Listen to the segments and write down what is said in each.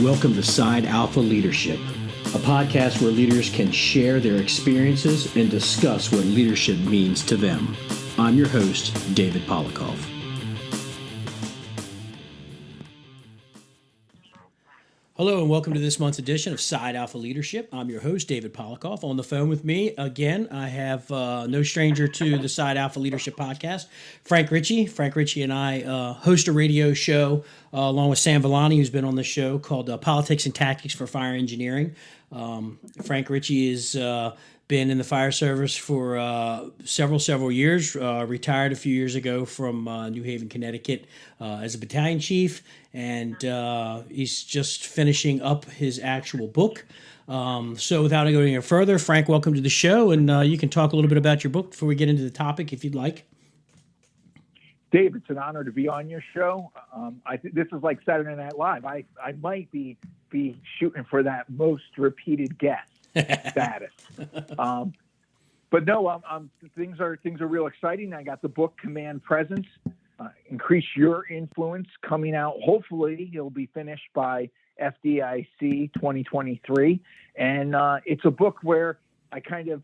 Welcome to Side Alpha Leadership, a podcast where leaders can share their experiences and discuss what leadership means to them. I'm your host, David Polikoff. Hello and welcome to this month's edition of Side Alpha Leadership. I'm your host, David Polikoff. On the phone with me, again, I have no stranger to the Side Alpha Leadership podcast, Frank Ricci. Frank Ricci and I host a radio show along with Sam Villani, who's been on the show, called Politics and Tactics for Fire Engineering. Frank Ricci has been in the fire service for several years, retired a few years ago from New Haven, Connecticut as a battalion chief, and he's just finishing up his actual book. So without going any further, Frank, welcome to the show, and you can talk a little bit about your book before we get into the topic, if you'd like. Dave, it's an honor to be on your show. This is like Saturday Night Live. I might be shooting for that most repeated guest status. But no, things are real exciting. I got the book Command Presence, Increase Your Influence, coming out. Hopefully it'll be finished by FDIC 2023. And it's a book where I kind of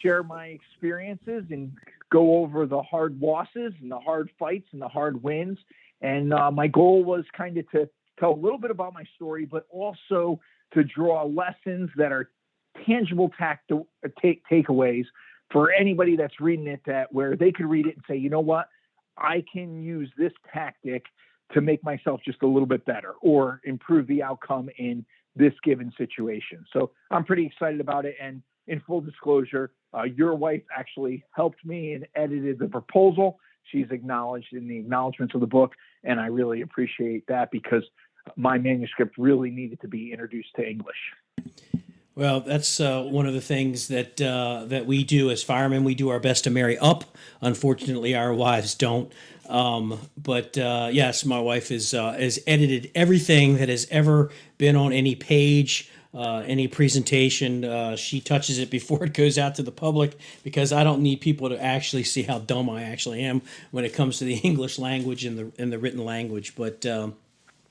share my experiences and go over the hard losses and the hard fights and the hard wins. And my goal was kind of to tell a little bit about my story, but also to draw lessons that are tangible takeaways for anybody that's reading it, that where they could read it and say, you know what, I can use this tactic to make myself just a little bit better or improve the outcome in this given situation. So I'm pretty excited about it. And in full disclosure, your wife actually helped me and edited the proposal. She's acknowledged in the acknowledgments of the book, and I really appreciate that because my manuscript really needed to be introduced to English. Well, that's one of the things that we do as firemen. We do our best to marry up. Unfortunately, our wives don't. But yes, my wife has edited everything that has ever been on any page, any presentation. She touches it before it goes out to the public because I don't need people to actually see how dumb I actually am when it comes to the English language and the written language. But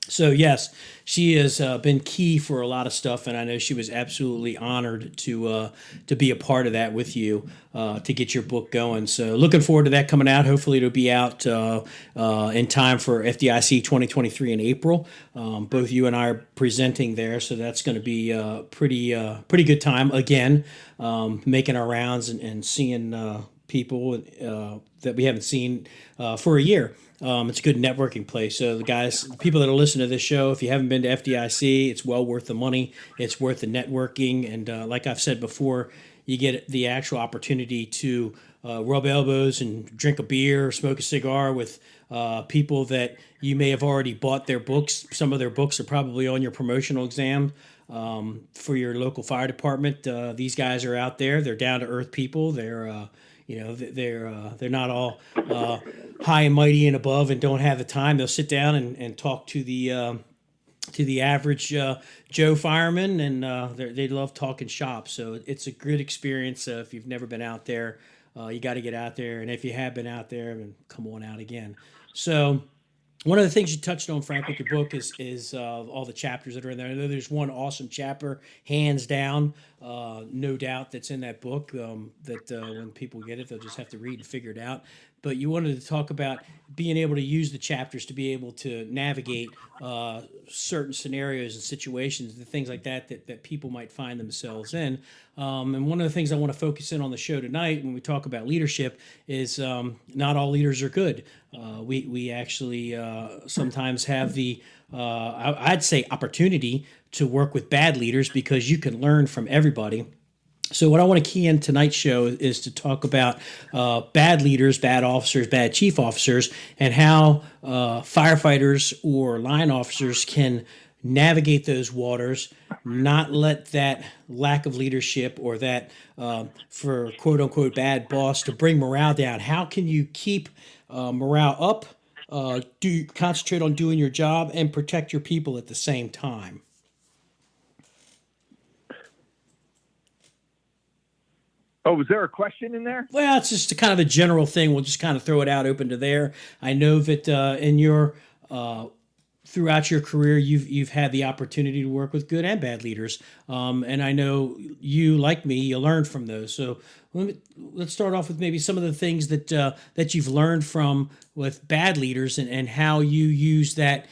so yes, she has been key for a lot of stuff, and I know she was absolutely honored to be a part of that with you to get your book going. So looking forward to that coming out. Hopefully it'll be out in time for FDIC 2023 in April. Both you and I are presenting there, so that's going to be a pretty good time again, making our rounds and seeing people that we haven't seen for a year. It's a good networking place. So the people that are listening to this show, if you haven't been to FDIC, it's well worth the money. It's worth the networking. And like I've said before, you get the actual opportunity to rub elbows and drink a beer or smoke a cigar with people that you may have already bought their books. Some of their books are probably on your promotional exam for your local fire department. These guys are out there. They're down-to-earth people. They're they're not all high and mighty and above and don't have the time. They'll sit down and talk to the average Joe fireman, and they love talking shop. So it's a good experience. If you've never been out there, you got to get out there. And if you have been out there, then come on out again. So one of the things you touched on, Frank, with your book is all the chapters that are in there. I know there's one awesome chapter, hands down, no doubt, that's in that book that when people get it, they'll just have to read and figure it out. But you wanted to talk about being able to use the chapters to be able to navigate certain scenarios and situations and things like that people might find themselves in. And one of the things I want to focus in on the show tonight when we talk about leadership is not all leaders are good. We actually sometimes have the, I'd say, opportunity to work with bad leaders because you can learn from everybody. So what I want to key in tonight's show is to talk about bad leaders, bad officers, bad chief officers, and how firefighters or line officers can navigate those waters, not let that lack of leadership or that, for quote-unquote bad boss to bring morale down. How can you keep morale up, concentrate on doing your job, and protect your people at the same time? Oh, was there a question in there? Well, it's just a kind of a general thing. We'll just kind of throw it out open to there. I know that in your throughout your career, you've had the opportunity to work with good and bad leaders, and I know you, like me, you learn from those. So let's start off with maybe some of the things that you've learned from with bad leaders, and how you use that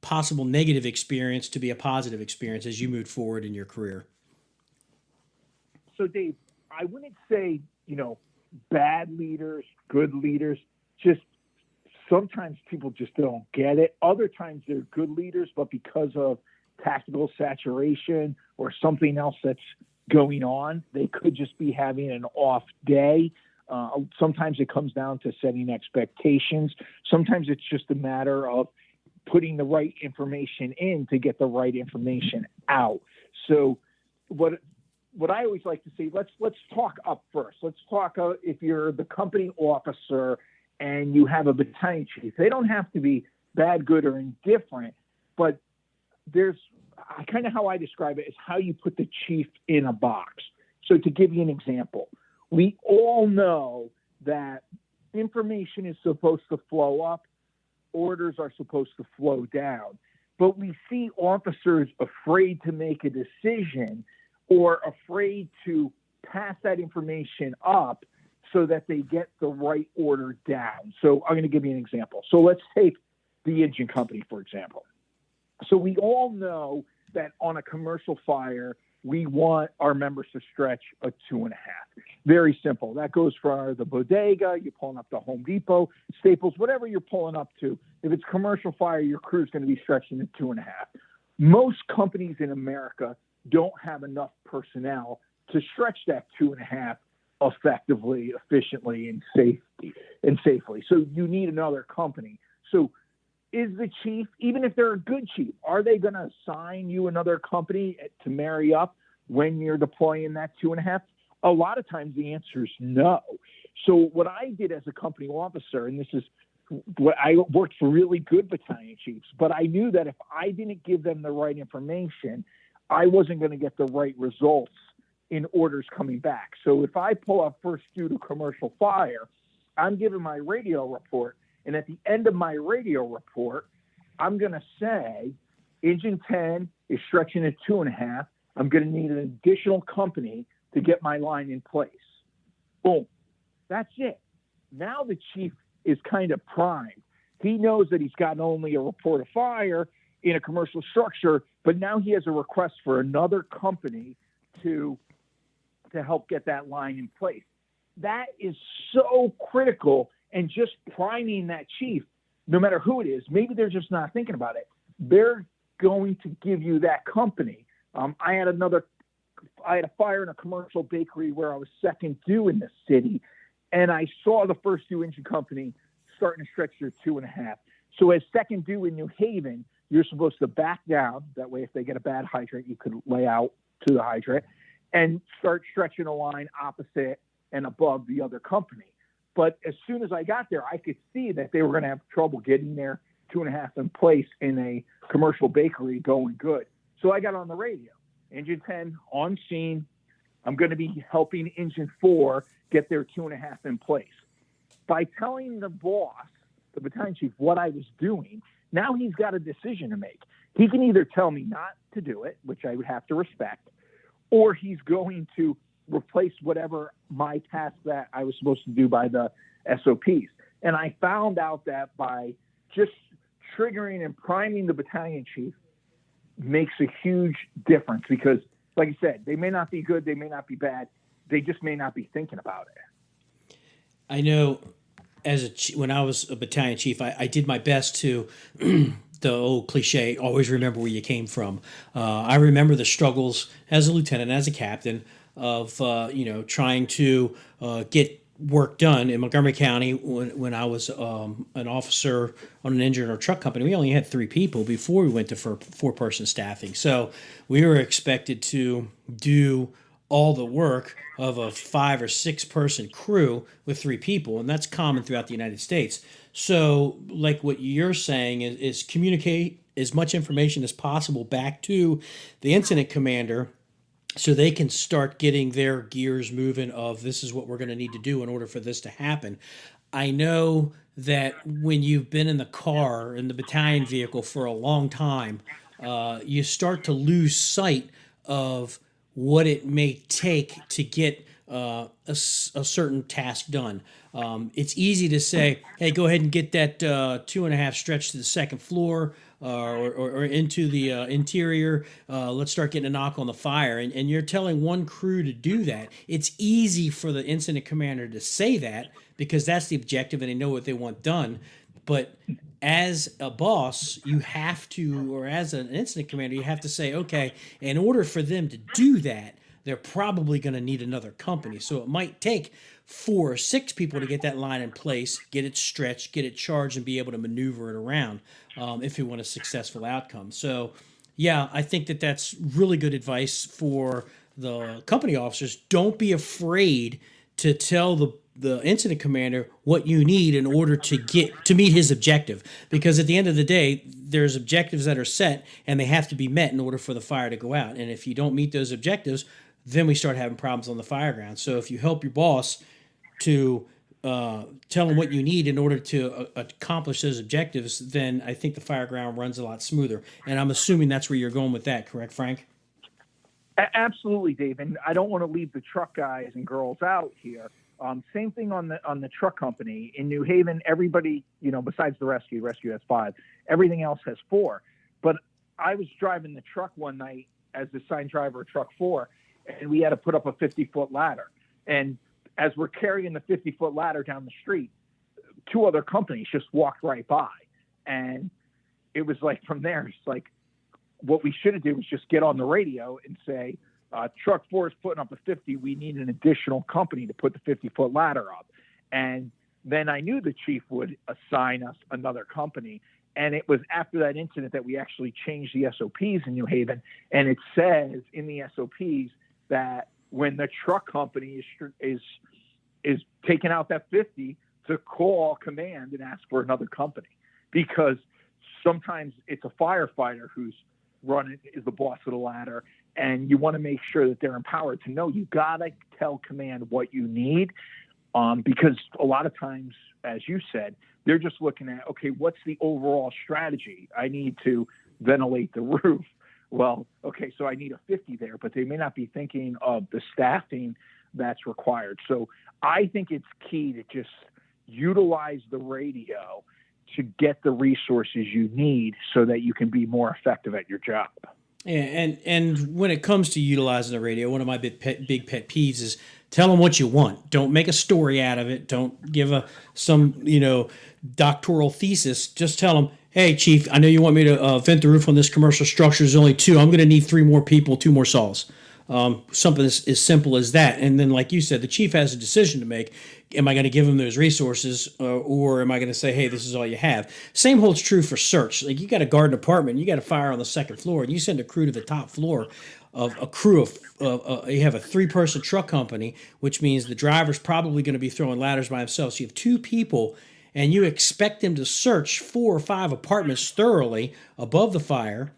possible negative experience to be a positive experience as you move forward in your career. So, Dave, I wouldn't say, bad leaders, good leaders. Just sometimes people just don't get it. Other times they're good leaders, but because of tactical saturation or something else that's going on, they could just be having an off day. Sometimes it comes down to setting expectations. Sometimes it's just a matter of putting the right information in to get the right information out. So what I always like to say, let's talk up first. Let's talk if you're the company officer and you have a battalion chief. They don't have to be bad, good, or indifferent, but there's kind of how I describe it is how you put the chief in a box. So to give you an example, we all know that information is supposed to flow up, orders are supposed to flow down, but we see officers afraid to make a decision or afraid to pass that information up so that they get the right order down. So I'm going to give you an example. So let's take the engine company, for example. So we all know that on a commercial fire, we want our members to stretch a 2.5. Very simple. That goes for the bodega, you're pulling up to Home Depot, Staples, whatever you're pulling up to. If it's commercial fire, your crew's going to be stretching at 2.5. Most companies in America don't have enough personnel to stretch that 2.5 effectively, efficiently, and safely. So you need another company. So is the chief, even if they're a good chief, are they going to assign you another company to marry up when you're deploying that 2.5? A lot of times the answer is no. So what I did as a company officer, and this is what I worked for really good battalion chiefs, but I knew that if I didn't give them the right information, I wasn't going to get the right results in orders coming back. So if I pull up first due to commercial fire, I'm giving my radio report, and at the end of my radio report, I'm going to say engine 10 is stretching at 2.5. I'm going to need an additional company to get my line in place. Boom. That's it. Now the chief is kind of primed. He knows that he's got only a report of fire in a commercial structure, but now he has a request for another company to help get that line in place. That is so critical, and just priming that chief, no matter who it is, maybe they're just not thinking about it. They're going to give you that company. I had a fire in a commercial bakery where I was second due in the city, and I saw the first due engine company starting to stretch their 2.5. So as second due in New Haven, you're supposed to back down. That way, if they get a bad hydrant, you could lay out to the hydrant and start stretching a line opposite and above the other company. But as soon as I got there, I could see that they were going to have trouble getting their 2.5 in place in a commercial bakery going good. So I got on the radio. Engine 10 on scene. I'm going to be helping engine 4 get their 2.5 in place. By telling the boss, the battalion chief, what I was doing, now he's got a decision to make. He can either tell me not to do it, which I would have to respect, or he's going to replace whatever my task that I was supposed to do by the SOPs. And I found out that by just triggering and priming the battalion chief makes a huge difference because, like I said, they may not be good, they may not be bad, they just may not be thinking about it. I know when I was a battalion chief, I did my best to the old cliche, always remember where you came from. I remember the struggles as a lieutenant, as a captain, of trying to get work done in Montgomery County. When I was an officer on an engine or truck company, we only had 3 people before we went to 4-person staffing. So we were expected to do all the work of a 5 or 6 person crew with 3 people, and that's common throughout the United States. So, like what you're saying is communicate as much information as possible back to the incident commander so they can start getting their gears moving of this is what we're going to need to do in order for this to happen. I know that when you've been in the car, in the battalion vehicle for a long time, you start to lose sight of what it may take to get a certain task done. It's easy to say, hey, go ahead and get that 2.5 stretch to the second floor or into the interior. Let's start getting a knock on the fire. And you're telling one crew to do that. It's easy for the incident commander to say that because that's the objective and they know what they want done. But as a boss, you have to, or as an incident commander, you have to say, okay, in order for them to do that, they're probably going to need another company. So it might take 4 or 6 people to get that line in place, get it stretched, get it charged, and be able to maneuver it around if you want a successful outcome. So, yeah, I think that that's really good advice for the company officers. Don't be afraid to tell the incident commander what you need in order to meet his objective, because at the end of the day there's objectives that are set and they have to be met in order for the fire to go out, and if you don't meet those objectives, then we start having problems on the fire ground. So if you help your boss to tell him what you need in order to accomplish those objectives, then I think the fire ground runs a lot smoother, and I'm assuming that's where you're going with that, correct, Frank? Absolutely, Dave. And I don't want to leave the truck guys and girls out here. Same thing on the truck company in New Haven. Everybody, besides the rescue has 5. Everything else has 4. But I was driving the truck one night as the assigned driver of truck 4, and we had to put up a 50-foot ladder. And as we're carrying the 50-foot ladder down the street, 2 other companies just walked right by, and it was like from there, it's like what we should have did was just get on the radio and say, truck 4 is putting up a 50. We need an additional company to put the 50-foot ladder up. And then I knew the chief would assign us another company. And it was after that incident that we actually changed the SOPs in New Haven. And it says in the SOPs that when the truck company is taking out that 50, to call command and ask for another company, because sometimes it's a firefighter who's is the boss of the ladder, and you want to make sure that they're empowered to know. You gotta tell command what you need, because a lot of times, as you said, they're just looking at, okay, what's the overall strategy? I need to ventilate the roof. Well, okay, so I need a 50 there, but they may not be thinking of the staffing that's required. So I think it's key to just utilize the radio to get the resources you need so that you can be more effective at your job. Yeah, and when it comes to utilizing the radio, one of my big pet peeves is tell them what you want. Don't make a story out of it. Don't give some doctoral thesis. Just tell them, hey, Chief, I know you want me to vent the roof on this commercial structure. There's only 2. I'm going to need 3 more people, 2 more saws. Something as simple as that. And then, like you said, the chief has a decision to make. Am I going to give him those resources, or am I going to say, hey, this is all you have? Same holds true for search. Like, you got a garden apartment, you got a fire on the second floor, and you send a crew to the top floor of a crew of you have a 3-person truck company, which means the driver's probably going to be throwing ladders by himself. So you have 2 people, and you expect them to search 4 or 5 apartments thoroughly above the fire.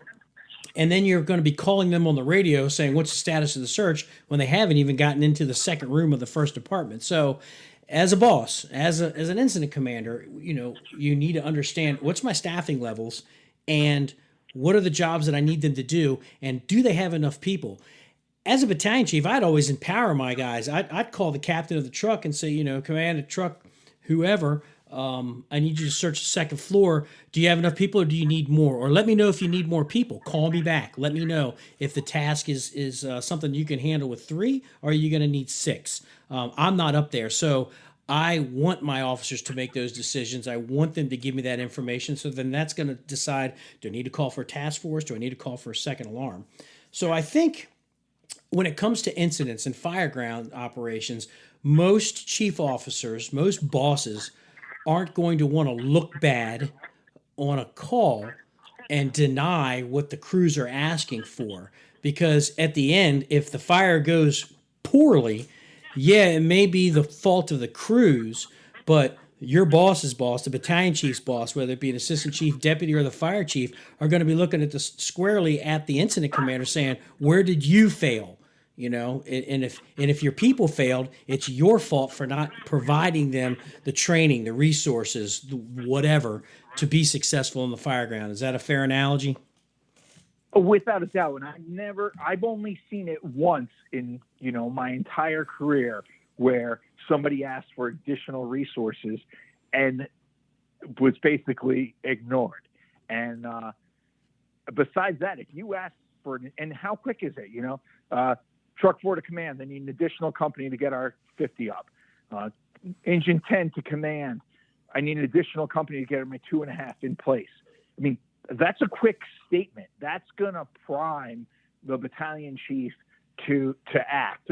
And then you're going to be calling them on the radio saying, what's the status of the search, when they haven't even gotten into the second room of the first apartment. So as a boss, as an incident commander, you need to understand what's my staffing levels and what are the jobs that I need them to do, and do they have enough people? As a battalion chief, I'd always empower my guys. I'd call the captain of the truck and say, command a truck, whoever, I need you to search the second floor. Do you have enough people, or do you need more? Or let me know if you need more people. Call me back. Let me know if the task is something you can handle with 3, or are you going to need 6? I'm not up there. So I want my officers to make those decisions. I want them to give me that information. So then that's going to decide, do I need to call for a task force? Do I need to call for a second alarm? So I think when it comes to incidents and fireground operations, most chief officers, most bosses aren't going to want to look bad on a call and deny what the crews are asking for. Because at the end, if the fire goes poorly, yeah, it may be the fault of the crews, but your boss's boss, the battalion chief's boss, whether it be an assistant chief, deputy, or the fire chief, are going to be looking at this squarely at the incident commander saying, where did you fail? And if your people failed, it's your fault for not providing them the training, the resources, whatever, to be successful in the fire ground. Is that a fair analogy? Without a doubt. And I've only seen it once in, my entire career where somebody asked for additional resources and was basically ignored. And besides that, if you ask for, and how quick is it, truck 4 to command, they need an additional company to get our 50 up. Engine 10 to command, I need an additional company to get my 2.5 in place. I mean, that's a quick statement. That's going to prime the battalion chief to act.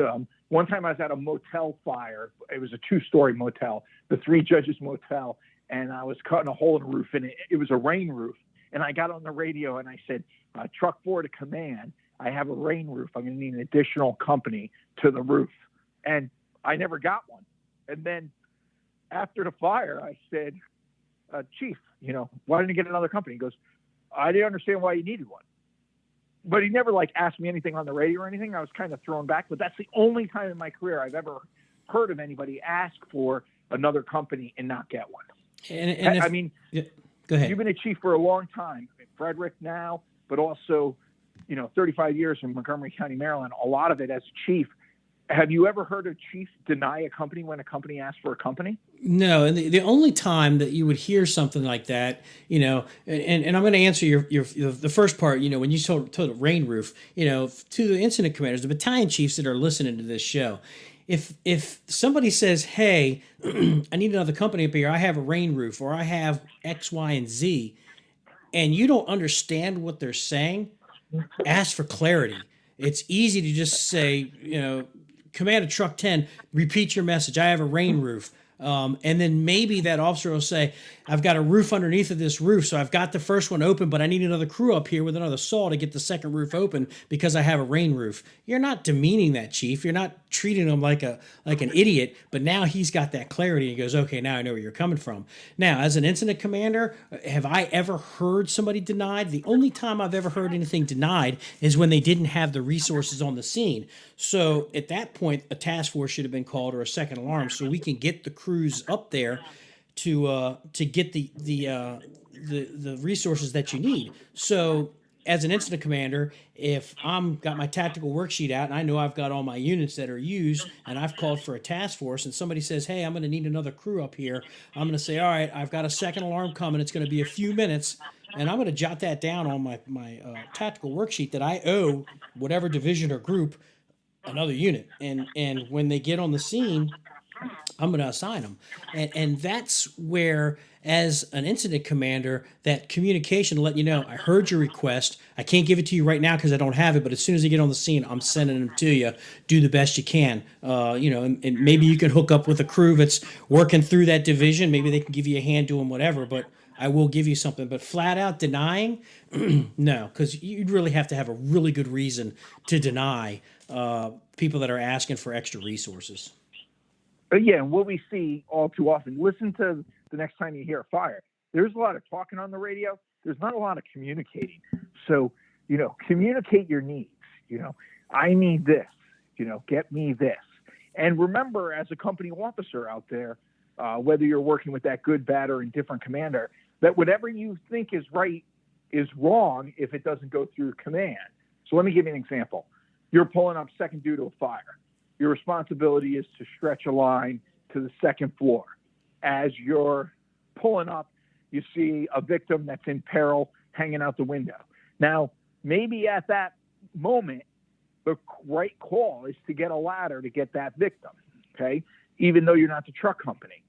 One time I was at a motel fire. It was a 2-story motel, the 3 Judges motel, and I was cutting a hole in the roof, and it was a rain roof. And I got on the radio and I said, truck 4 to command, I have a rain roof. I'm going to need an additional company to the roof. And I never got one. And then after the fire, I said, Chief, why didn't you get another company? He goes, I didn't understand why you needed one. But he never asked me anything on the radio or anything. I was kind of thrown back, but that's the only time in my career I've ever heard of anybody ask for another company and not get one. Yeah, go ahead. You've been a chief for a long time, Frederick now, but also, 35 years in Montgomery County, Maryland, a lot of it as chief. Have you ever heard a chief deny a company when a company asks for a company? No, and the only time that you would hear something like that, and I'm going to answer the first part. When you told a rain roof, to the incident commanders, the battalion chiefs that are listening to this show, if somebody says, "Hey, I need another company up here. I have a rain roof, or I have X, Y, and Z," and you don't understand what they're saying, ask for clarity. It's easy to just say, Commander Truck 10, repeat your message. I have a rain roof. And then maybe that officer will say, I've got a roof underneath of this roof, so I've got the first one open, but I need another crew up here with another saw to get the second roof open because I have a rain roof. You're not demeaning that chief. You're not treating him like an idiot, but now he's got that clarity and he goes, okay, now I know where you're coming from. Now, as an incident commander, have I ever heard somebody denied? The only time I've ever heard anything denied is when they didn't have the resources on the scene. So at that point, a task force should have been called or a second alarm so we can get the crews up there to get the resources that you need. So as an incident commander, if I'm got my tactical worksheet out and I know I've got all my units that are used and I've called for a task force and somebody says, hey, I'm going to need another crew up here, I'm going to say, all right, I've got a second alarm coming. It's going to be a few minutes. And I'm going to jot that down on my tactical worksheet that I owe whatever division or group another unit. And when they get on the scene, I'm going to assign them. And that's where, as an incident commander, that communication to let you know, I heard your request. I can't give it to you right now because I don't have it, but as soon as they get on the scene, I'm sending them to you. Do the best you can. And maybe you can hook up with a crew that's working through that division. Maybe they can give you a hand doing whatever, but I will give you something. But flat out denying, no, because you'd really have to have a really good reason to deny people that are asking for extra resources. Yeah, and what we see all too often, listen to the next time you hear a fire. There's a lot of talking on the radio. There's not a lot of communicating. So, communicate your needs. I need this, get me this. And remember, as a company officer out there, whether you're working with that good, bad, or indifferent commander, that whatever you think is right is wrong if it doesn't go through command. So let me give you an example. You're pulling up second due to a fire. Your responsibility is to stretch a line to the second floor. As you're pulling up, you see a victim that's in peril hanging out the window. Now, maybe at that moment, the right call is to get a ladder to get that victim, okay? Even though you're not the truck company.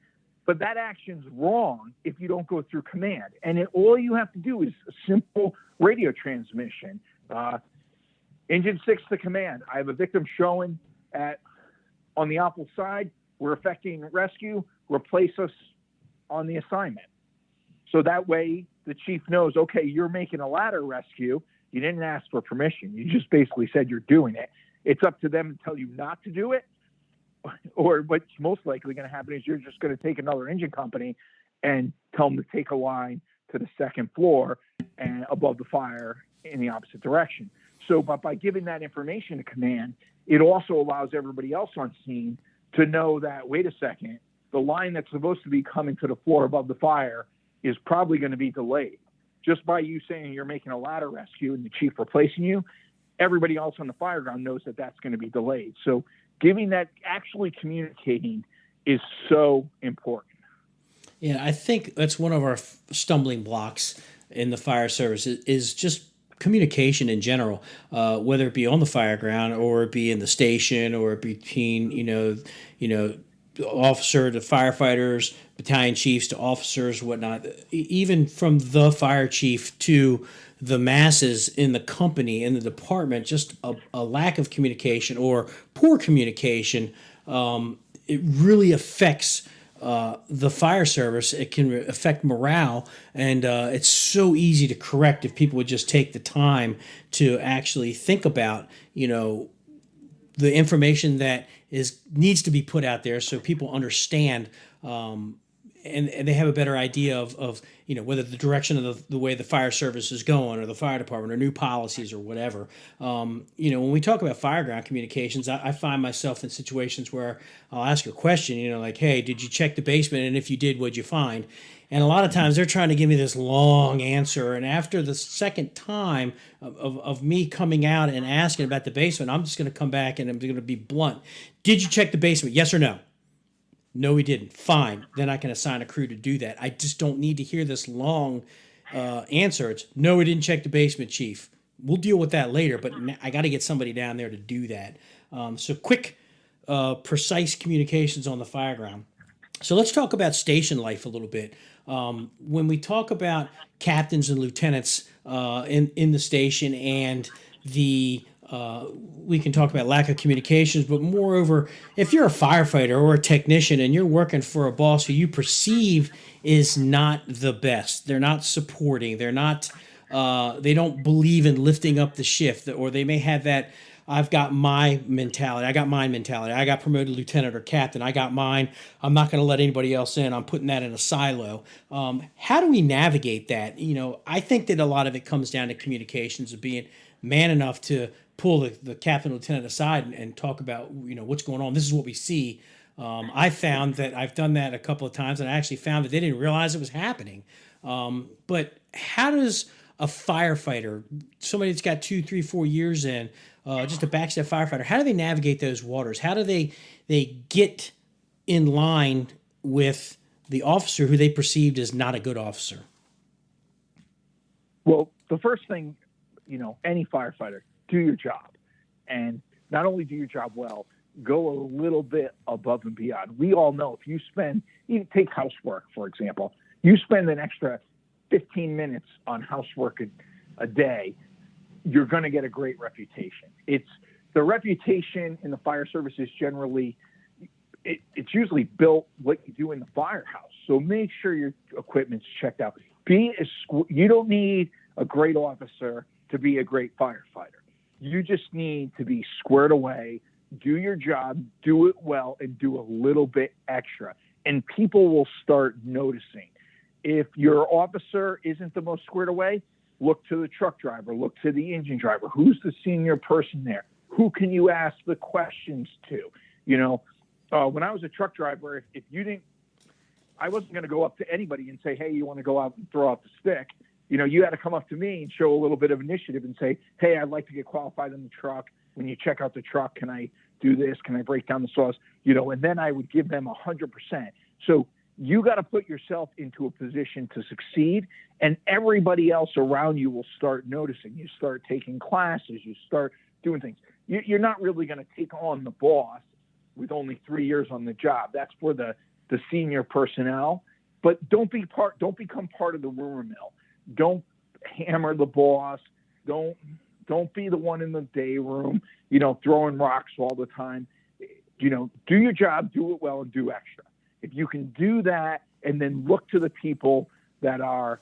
But that action's wrong if you don't go through command. And all you have to do is a simple radio transmission. Engine 6 to command. I have a victim showing on the opposite side. We're effecting rescue. Replace us on the assignment. So that way the chief knows, okay, you're making a ladder rescue. You didn't ask for permission. You just basically said you're doing it. It's up to them to tell you not to do it. Or what's most likely going to happen is you're just going to take another engine company and tell them to take a line to the second floor and above the fire in the opposite direction. So, but by giving that information to command, it also allows everybody else on scene to know that, wait a second, the line that's supposed to be coming to the floor above the fire is probably going to be delayed. Just by you saying you're making a ladder rescue and the chief replacing you, everybody else on the fire ground knows that that's going to be delayed. So giving that, actually communicating is so important. Yeah, I think that's one of our stumbling blocks in the fire service is just communication in general, whether it be on the fire ground or it be in the station or between officer to firefighters, battalion chiefs to officers, whatnot. Even from the fire chief to the masses in the company, in the department, just a lack of communication or poor communication, it really affects the fire service. It can affect morale, and it's so easy to correct if people would just take the time to actually think about, the information that needs to be put out there so people understand, and they have a better idea of whether the direction of the way the fire service is going or the fire department or new policies or whatever. When we talk about fireground communications, I find myself in situations where I'll ask a question, like, hey, did you check the basement? And if you did, what'd you find? And a lot of times they're trying to give me this long answer. And after the second time of me coming out and asking about the basement, I'm just going to come back and I'm going to be blunt. Did you check the basement? Yes or no? No, we didn't. Fine. Then I can assign a crew to do that. I just don't need to hear this long answer. It's, no, we didn't check the basement, chief. We'll deal with that later, but I got to get somebody down there to do that. So quick, precise communications on the fire ground. So let's talk about station life a little bit. When we talk about captains and lieutenants in the station and we can talk about lack of communications, but moreover, if you're a firefighter or a technician and you're working for a boss who you perceive is not the best, they're not supporting, they don't believe in lifting up the shift, or they may have that, I've got my mentality, I got mine mentality, I got promoted lieutenant or captain, I got mine, I'm not going to let anybody else in, I'm putting that in a silo. How do we navigate that? I think that a lot of it comes down to communications, of being man enough to pull the captain lieutenant aside and talk about what's going on. This is what we see. I found that I've done that a couple of times, and I actually found that they didn't realize it was happening. But how does a firefighter, somebody that's got 2, 3, 4 years in, just a backstep firefighter, how do they navigate those waters? How do they get in line with the officer who they perceived as not a good officer? Well, the first thing, any firefighter, do your job. And not only do your job well, go a little bit above and beyond. We all know if you even take housework, for example, you spend an extra 15 minutes on housework a day, you're going to get a great reputation. The reputation in the fire service is generally, it's usually built what you do in the firehouse. So make sure your equipment's checked out. You don't need a great officer to be a great firefighter. You just need to be squared away, do your job, do it well, and do a little bit extra. And people will start noticing. If your officer isn't the most squared away, look to the truck driver, look to the engine driver. Who's the senior person there? Who can you ask the questions to? When I was a truck driver, if you didn't, I wasn't going to go up to anybody and say, hey, you want to go out and throw out the stick? You had to come up to me and show a little bit of initiative and say, hey, I'd like to get qualified in the truck. When you check out the truck, can I do this? Can I break down the saws? And then I would give them 100%. So you got to put yourself into a position to succeed, and everybody else around you will start noticing. You start taking classes, you start doing things. You're not really going to take on the boss with only 3 years on the job. That's for the senior personnel, but don't become part of the rumor mill. Don't hammer the boss. Don't be the one in the day room, throwing rocks all the time. Do your job, do it well, and do extra. If you can do that, and then look to the people that are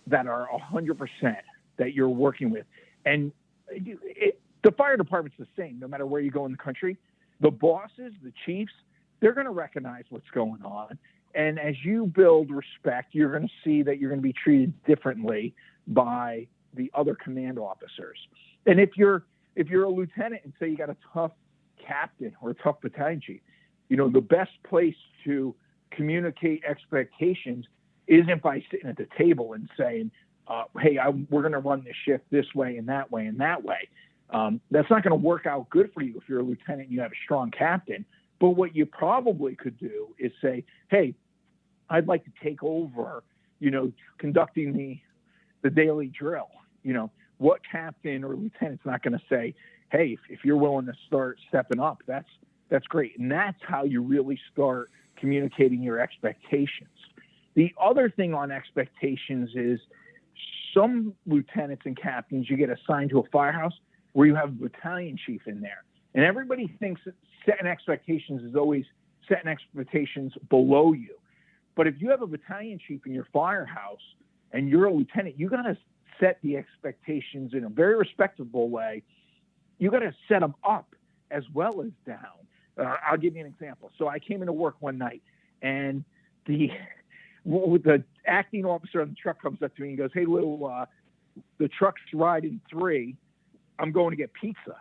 100% that you're working with, and the fire department's the same. No matter where you go in the country, the bosses, the chiefs, they're going to recognize what's going on. And as you build respect, you're going to see that you're going to be treated differently by the other command officers. And if you're a lieutenant and say you got a tough captain or a tough battalion chief, the best place to communicate expectations isn't by sitting at the table and saying, hey, we're going to run this shift this way and that way and that way. That's not going to work out good for you if you're a lieutenant and you have a strong captain. But what you probably could do is say, hey, I'd like to take over, conducting the daily drill. What captain or lieutenant's not going to say, hey, if you're willing to start stepping up, that's great. And that's how you really start communicating your expectations. The other thing on expectations is some lieutenants and captains, you get assigned to a firehouse where you have a battalion chief in there. And everybody thinks that setting expectations is always setting expectations below you. But if you have a battalion chief in your firehouse and you're a lieutenant, you got to set the expectations in a very respectable way. You got to set them up as well as down. I'll give you an example. So I came into work one night, and the acting officer on the truck comes up to me and goes, hey, Lou, the truck's riding 3. I'm going to get pizza.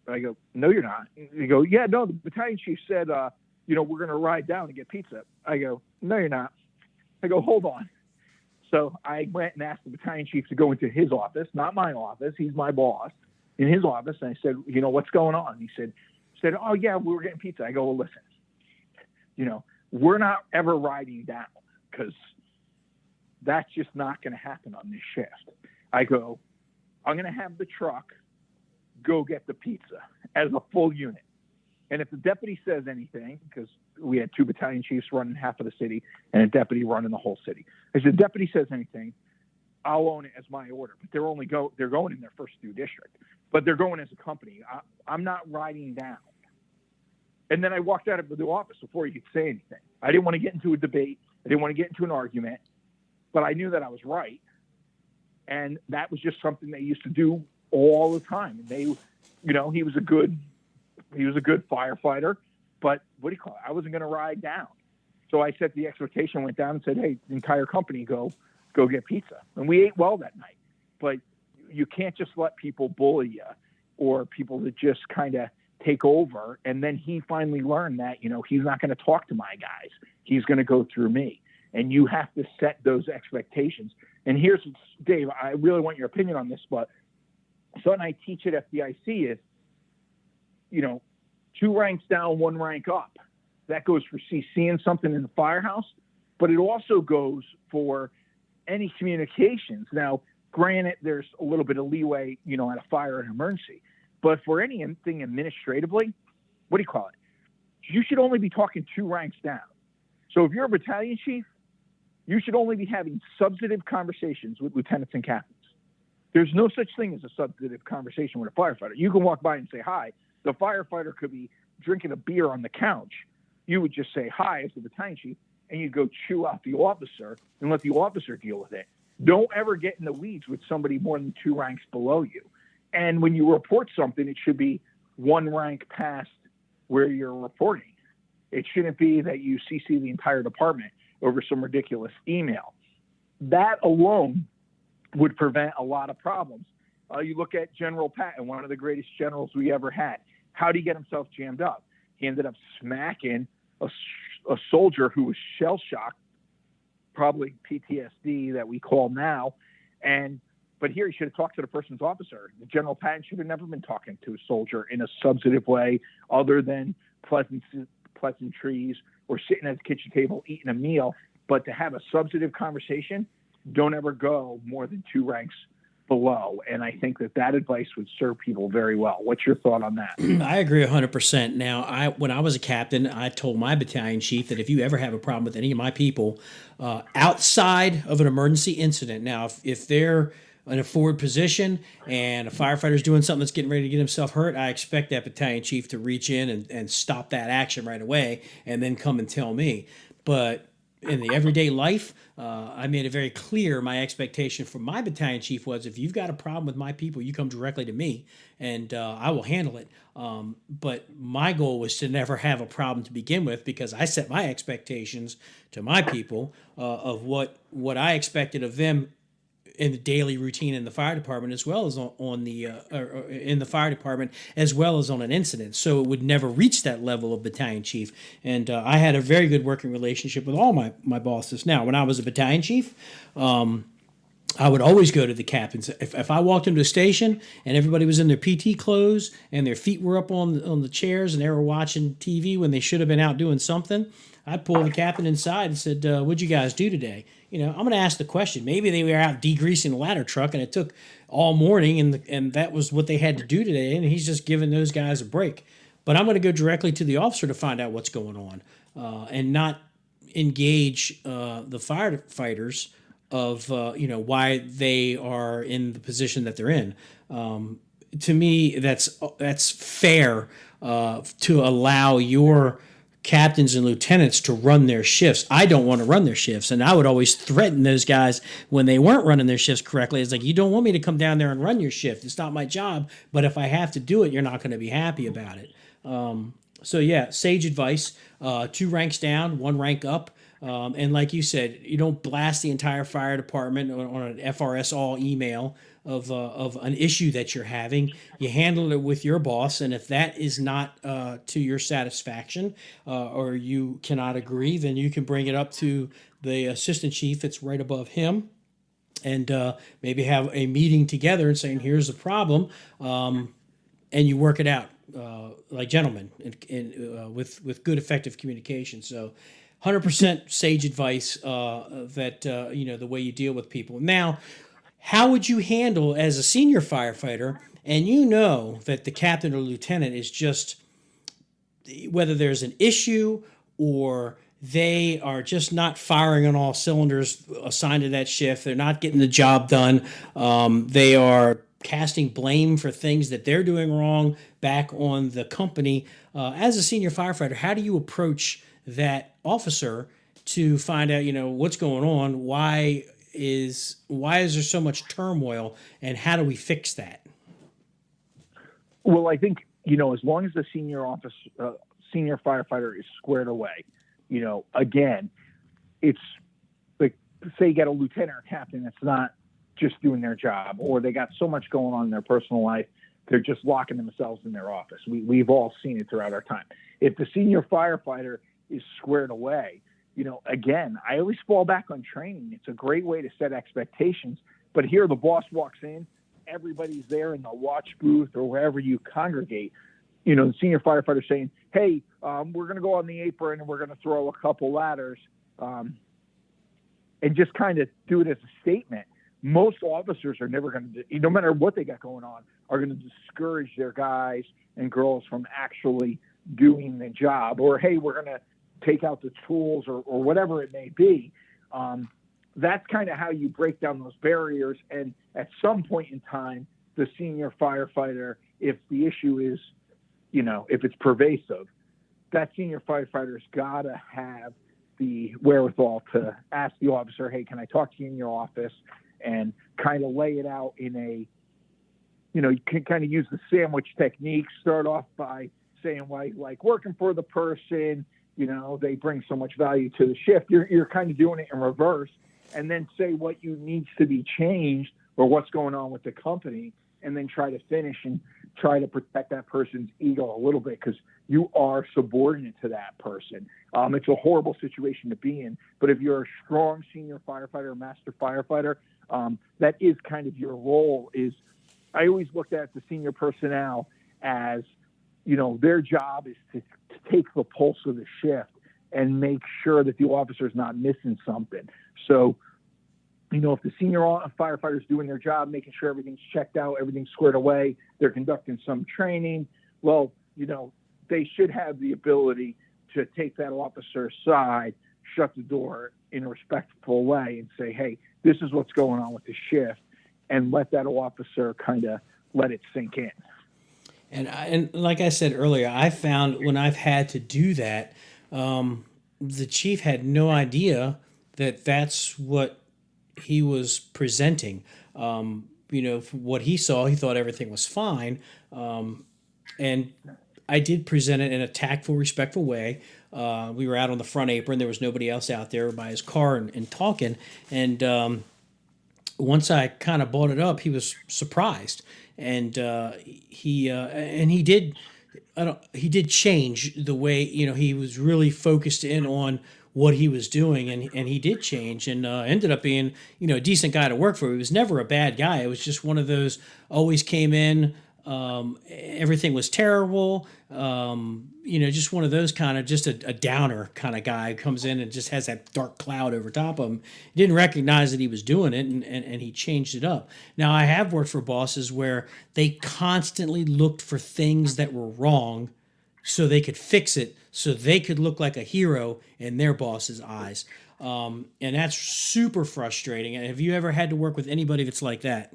I go, no, you're not. They go, yeah, no, the battalion chief said, we're going to ride down and get pizza. I go, no, you're not. I go, hold on. So I went and asked the battalion chief to go into his office, not my office. He's my boss, in his office. And I said, what's going on? He said, oh, yeah, we were getting pizza. I go, well, listen, we're not ever riding down because that's just not going to happen on this shift. I go, I'm going to have the truck go get the pizza as a full unit. And if the deputy says anything, because we had 2 battalion chiefs running half of the city and a deputy running the whole city. If the deputy says anything, I'll own it as my order. But they're going in their first due district, but they're going as a company. I'm not riding down. And then I walked out of the office before he could say anything. I didn't want to get into a debate. I didn't want to get into an argument, but I knew that I was right. And that was just something they used to do all the time. And they, he was a good firefighter, but I wasn't going to ride down. So I set the expectation, went down and said, hey, the entire company go get pizza. And we ate well that night, but you can't just let people bully you or people that just kind of take over. And then he finally learned that, he's not going to talk to my guys. He's going to go through me. And you have to set those expectations. And here's, Dave, I really want your opinion on this, but something I teach at FDIC is, 2 ranks down, 1 rank up. That goes for CCing something in the firehouse, but it also goes for any communications. Now, granted, there's a little bit of leeway, at a fire and emergency, but for anything administratively, you should only be talking 2 ranks down. So if you're a battalion chief, you should only be having substantive conversations with lieutenants and captains. There's no such thing as a substantive conversation with a firefighter. You can walk by and say hi. The firefighter could be drinking a beer on the couch. You would just say hi as the battalion chief, and you'd go chew out the officer and let the officer deal with it. Don't ever get in the weeds with somebody more than 2 ranks below you. And when you report something, it should be 1 rank past where you're reporting. It shouldn't be that you CC the entire department over some ridiculous email. That alone would prevent a lot of problems. You look at General Patton, one of the greatest generals we ever had. How did he get himself jammed up? He ended up smacking a soldier who was shell-shocked, probably PTSD that we call now. But here he should have talked to the person's officer. General Patton should have never been talking to a soldier in a substantive way other than pleasantries or sitting at the kitchen table eating a meal. But to have a substantive conversation, don't ever go more than 2 ranks below. And I think that advice would serve people very well. What's your thought on that? I agree 100%. Now, when I was a captain, I told my battalion chief that if you ever have a problem with any of my people outside of an emergency incident, now, if they're in a forward position and a firefighter's doing something that's getting ready to get himself hurt, I expect that battalion chief to reach in and stop that action right away and then come and tell me. But in the everyday life, I made it very clear my expectation from my battalion chief was if you've got a problem with my people, you come directly to me and I will handle it. But my goal was to never have a problem to begin with because I set my expectations to my people of what I expected of them in the daily routine in the fire department, as well as on the or in the fire department, as well as on an incident. So it would never reach that level of battalion chief. And I had a very good working relationship with all my bosses. Now, when I was a battalion chief, I would always go to the captains. If I walked into a station and everybody was in their PT clothes and their feet were up on the chairs and they were watching TV when they should have been out doing something, I'd pull the captain inside and said, "What'd you guys do today?" I'm going to ask the question. Maybe they were out degreasing the ladder truck and it took all morning, and that was what they had to do today, and he's just giving those guys a break. But I'm going to go directly to the officer to find out what's going on, and not engage the firefighters of why they are in the position that they're in. To me, that's fair to allow your captains and lieutenants to run their shifts. I don't want to run their shifts, and I would always threaten those guys when they weren't running their shifts correctly. It's like, you don't want me to come down there and run your shift. It's not my job, but if I have to do it, you're not going to be happy about it. So yeah, sage advice: 2 ranks down, 1 rank up. And like you said, you don't blast the entire fire department on an FRS all email of an issue that you're having. You handle it with your boss, and if that is not to your satisfaction, or you cannot agree, then you can bring it up to the assistant chief that's right above him, and maybe have a meeting together and saying, "Here's the problem," and you work it out like gentlemen, and with good, effective communication. So, 100% sage advice that the way you deal with people. Now, how would you handle as a senior firefighter, and that the captain or lieutenant is just, whether there's an issue or they are just not firing on all cylinders assigned to that shift, they're not getting the job done, they are casting blame for things that they're doing wrong back on the company. As a senior firefighter, how do you approach that officer to find out, what's going on? Why is there so much turmoil, and how do we fix that? Well, I think, as long as the senior firefighter is squared away, again, it's like, say you get a lieutenant or captain that's not just doing their job, or they got so much going on in their personal life, they're just locking themselves in their office. We've all seen it throughout our time. If the senior firefighter is squared away, again, I always fall back on training. It's a great way to set expectations. But here the boss walks in, everybody's there in the watch booth or wherever you congregate. The senior firefighter saying, "Hey, we're going to go on the apron and we're going to throw a couple ladders," and just kind of do it as a statement. Most officers are never going to, no matter what they got going on, are going to discourage their guys and girls from actually doing the job. Or, hey, we're going to take out the tools, or whatever it may be. That's kind of how you break down those barriers. And at some point in time, the senior firefighter, if the issue is, if it's pervasive, that senior firefighter's got to have the wherewithal to ask the officer, "Hey, can I talk to you in your office?" And kind of lay it out in a, you can kind of use the sandwich technique. Start off by saying why you like working for the person, they bring so much value to the shift. You're kind of doing it in reverse, and then say what you needs to be changed or what's going on with the company, and then try to finish and try to protect that person's ego a little bit, because you are subordinate to that person. It's a horrible situation to be in, but if you're a strong senior firefighter, master firefighter, that is kind of your role. I always looked at the senior personnel as, their job is to take the pulse of the shift and make sure that the officer's not missing something. So, if the senior firefighter's doing their job, making sure everything's checked out, everything's squared away, they're conducting some training, well, they should have the ability to take that officer aside, shut the door in a respectful way, and say, "Hey, this is what's going on with the shift," and let that officer kind of let it sink in. And like I said earlier, I found when I've had to do that, the chief had no idea that that's what he was presenting. From what he saw, he thought everything was fine, and I did present it in a tactful, respectful way. We were out on the front apron; there was nobody else out there by his car and talking, and once I kind of brought it up, he was surprised, and he did. I don't. He did change the way, he was really focused in on what he was doing, and he did change, and ended up being, a decent guy to work for. He was never a bad guy. It was just one of those, always came in, everything was terrible. Just one of those kind of, just a downer kind of guy who comes in and just has that dark cloud over top of him. He didn't recognize that he was doing it, and he changed it up. Now, I have worked for bosses where they constantly looked for things that were wrong so they could fix it, so they could look like a hero in their boss's eyes. And that's super frustrating. And have you ever had to work with anybody that's like that?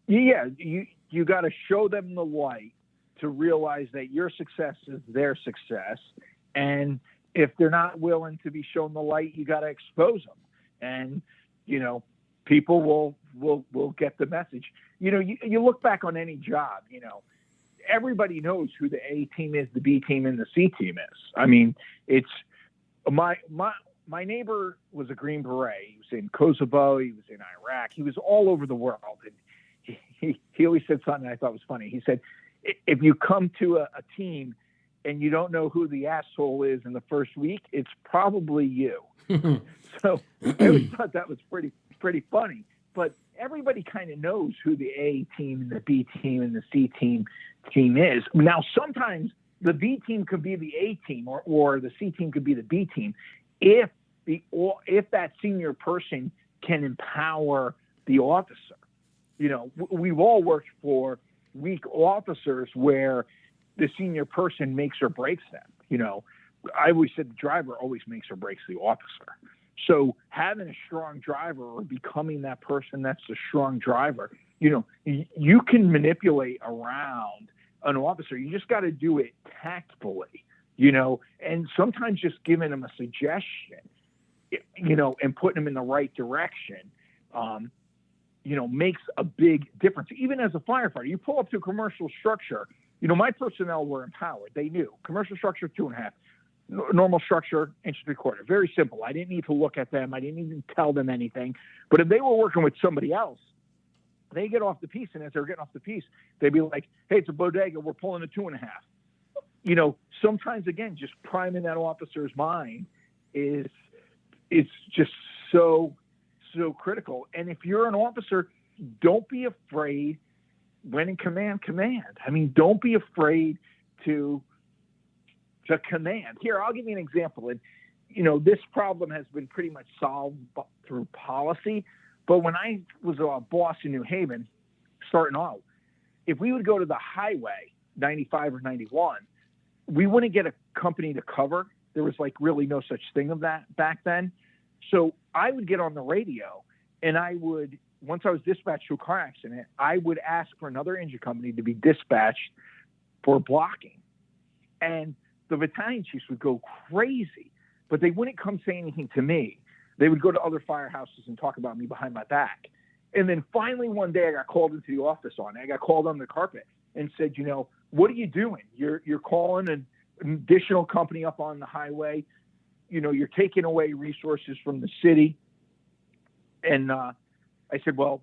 Yeah, you got to show them the light to realize that your success is their success, and if they're not willing to be shown the light, you got to expose them. And people will get the message. You look back on any job. Everybody knows who the A team is, the B team, and the C team is. I mean, it's my neighbor was a Green Beret. He was in Kosovo. He was in Iraq. He was all over the world. And he always said something I thought was funny. He said, if you come to a team and you don't know who the asshole is in the first week, it's probably you. So I always thought that was pretty funny. But everybody kind of knows who the A team and the B team and the C team is. Now, sometimes the B team could be the A team, or the C team could be the B team, if that senior person can empower the officer. We've all worked for weak officers where the senior person makes or breaks them. I always said the driver always makes or breaks the officer. So having a strong driver, or becoming that person that's a strong driver, you can manipulate around an officer. You just got to do it tactfully, and sometimes just giving them a suggestion, and putting them in the right direction, makes a big difference. Even as a firefighter, you pull up to a commercial structure, my personnel were empowered. They knew commercial structure 2.5, normal structure 1.75 inches. Very simple. I didn't need to look at them. I didn't even tell them anything. But if they were working with somebody else, they get off the piece, and as they're getting off the piece, they'd be like, "Hey, it's a bodega. We're pulling a 2.5." Sometimes, again, just priming that officer's mind is just so critical. And if you're an officer, don't be afraid when in command. I mean, don't be afraid to command. Here, I'll give you an example. And, this problem has been pretty much solved through policy. But when I was a boss in New Haven, starting out, if we would go to the highway, 95 or 91, we wouldn't get a company to cover. There was really no such thing of that back then. So I would get on the radio, and once I was dispatched to a car accident, I would ask for another engine company to be dispatched for blocking. And the battalion chiefs would go crazy, but they wouldn't come say anything to me. They would go to other firehouses and talk about me behind my back. And then finally one day I got called into the office I got called on the carpet and said, what are you doing? You're calling an additional company up on the highway. You're taking away resources from the city. And I said, well,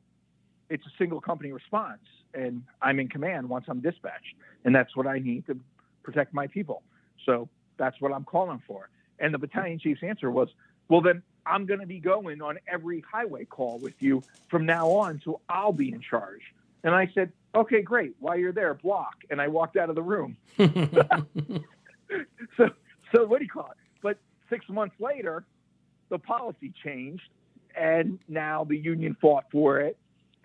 it's a single company response, and I'm in command once I'm dispatched. And that's what I need to protect my people. So that's what I'm calling for. And the battalion chief's answer was, well, then I'm going to be going on every highway call with you from now on, so I'll be in charge. And I said, okay, great. While you're there, block. And I walked out of the room. So what do you call it? But 6 months later, the policy changed, and now the union fought for it,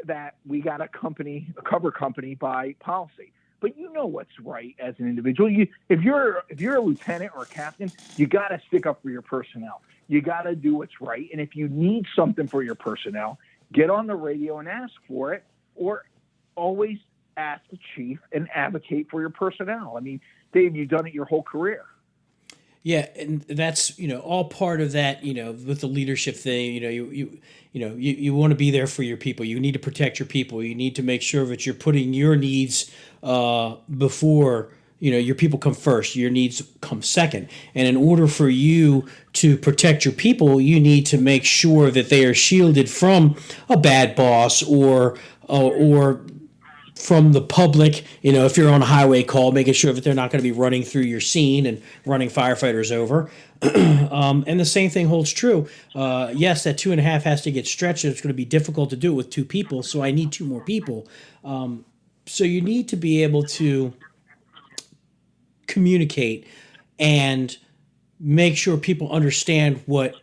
that we got a cover company by policy. But you know what's right as an individual. If you're a lieutenant or a captain, you got to stick up for your personnel. You got to do what's right. And if you need something for your personnel, get on the radio and ask for it, or always ask the chief and advocate for your personnel. I mean, Dave, you've done it your whole career. Yeah, and that's all part of that. With the leadership thing, you want to be there for your people. You need to protect your people. You need to make sure that you're putting your needs before your people come first, your needs come second. And in order for you to protect your people, you need to make sure that they are shielded from a bad boss or from the public. If you're on a highway call, making sure that they're not going to be running through your scene and running firefighters over. And the same thing holds true. Yes, that 2.5 has to get stretched. It's going to be difficult to do it with 2 people, so I need 2 more people. So you need to be able to communicate and make sure people understand what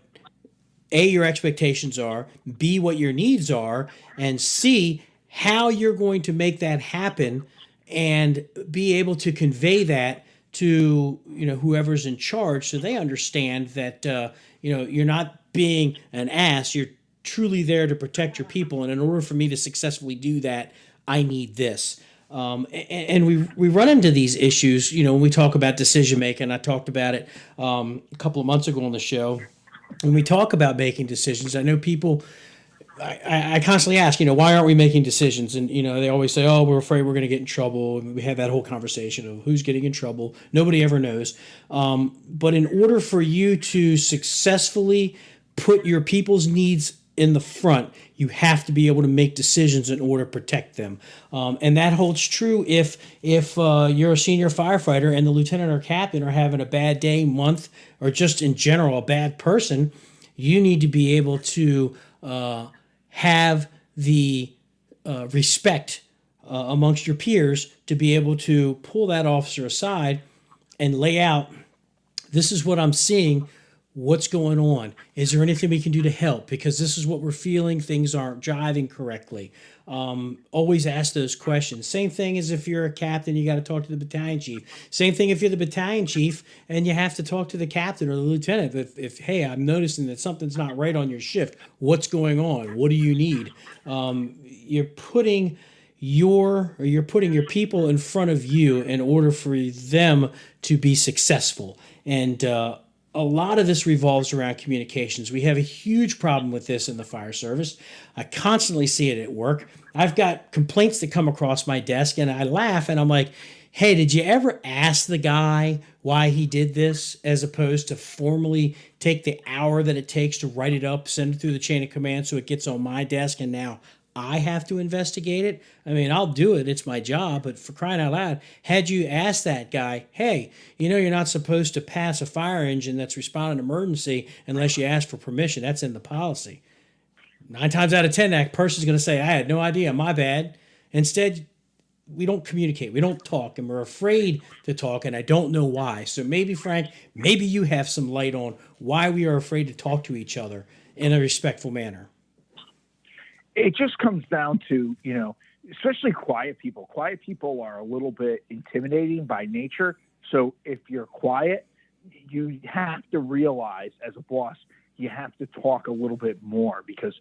A, your expectations are, B, what your needs are, and C, how you're going to make that happen, and be able to convey that to whoever's in charge, so they understand that you're not being an ass. You're truly there to protect your people, and in order for me to successfully do that, I need this. And we run into these issues, when we talk about decision making. I talked about it a couple of months ago on the show. When we talk about making decisions, I know people. I constantly ask, why aren't we making decisions? And they always say, oh, we're afraid we're going to get in trouble. And we have that whole conversation of who's getting in trouble. Nobody ever knows. But in order for you to successfully put your people's needs in the front, you have to be able to make decisions in order to protect them. And that holds true if you're a senior firefighter and the lieutenant or captain are having a bad day, month, or just in general a bad person. You need to be able to have the respect amongst your peers to be able to pull that officer aside and lay out, this is what I'm seeing. What's going on? Is there anything we can do to help? Because this is what we're feeling. Things aren't jiving correctly. Always ask those questions. Same thing as if you're a captain, you got to talk to the battalion chief. Same thing if you're the battalion chief and you have to talk to the captain or the lieutenant. If hey, I'm noticing that something's not right on your shift. What's going on? What do you need? You're putting your people in front of you in order for them to be successful. And a lot of this revolves around communications. We have a huge problem with this in the fire service. I constantly see it at work. I've got complaints that come across my desk, and I laugh, and I'm like, hey, did you ever ask the guy why he did this, as opposed to formally take the hour that it takes to write it up, send it through the chain of command so it gets on my desk, and now I have to investigate it? I mean, I'll do it. It's my job. But for crying out loud, had you asked that guy, hey, you're not supposed to pass a fire engine that's responding to emergency unless you ask for permission. That's in the policy. 9 times out of 10, that person's going to say, I had no idea. My bad. Instead, we don't communicate. We don't talk. And we're afraid to talk. And I don't know why. So maybe, Frank, maybe you have some light on why we are afraid to talk to each other in a respectful manner. It just comes down to, especially quiet people. Quiet people are a little bit intimidating by nature. So if you're quiet, you have to realize as a boss, you have to talk a little bit more because,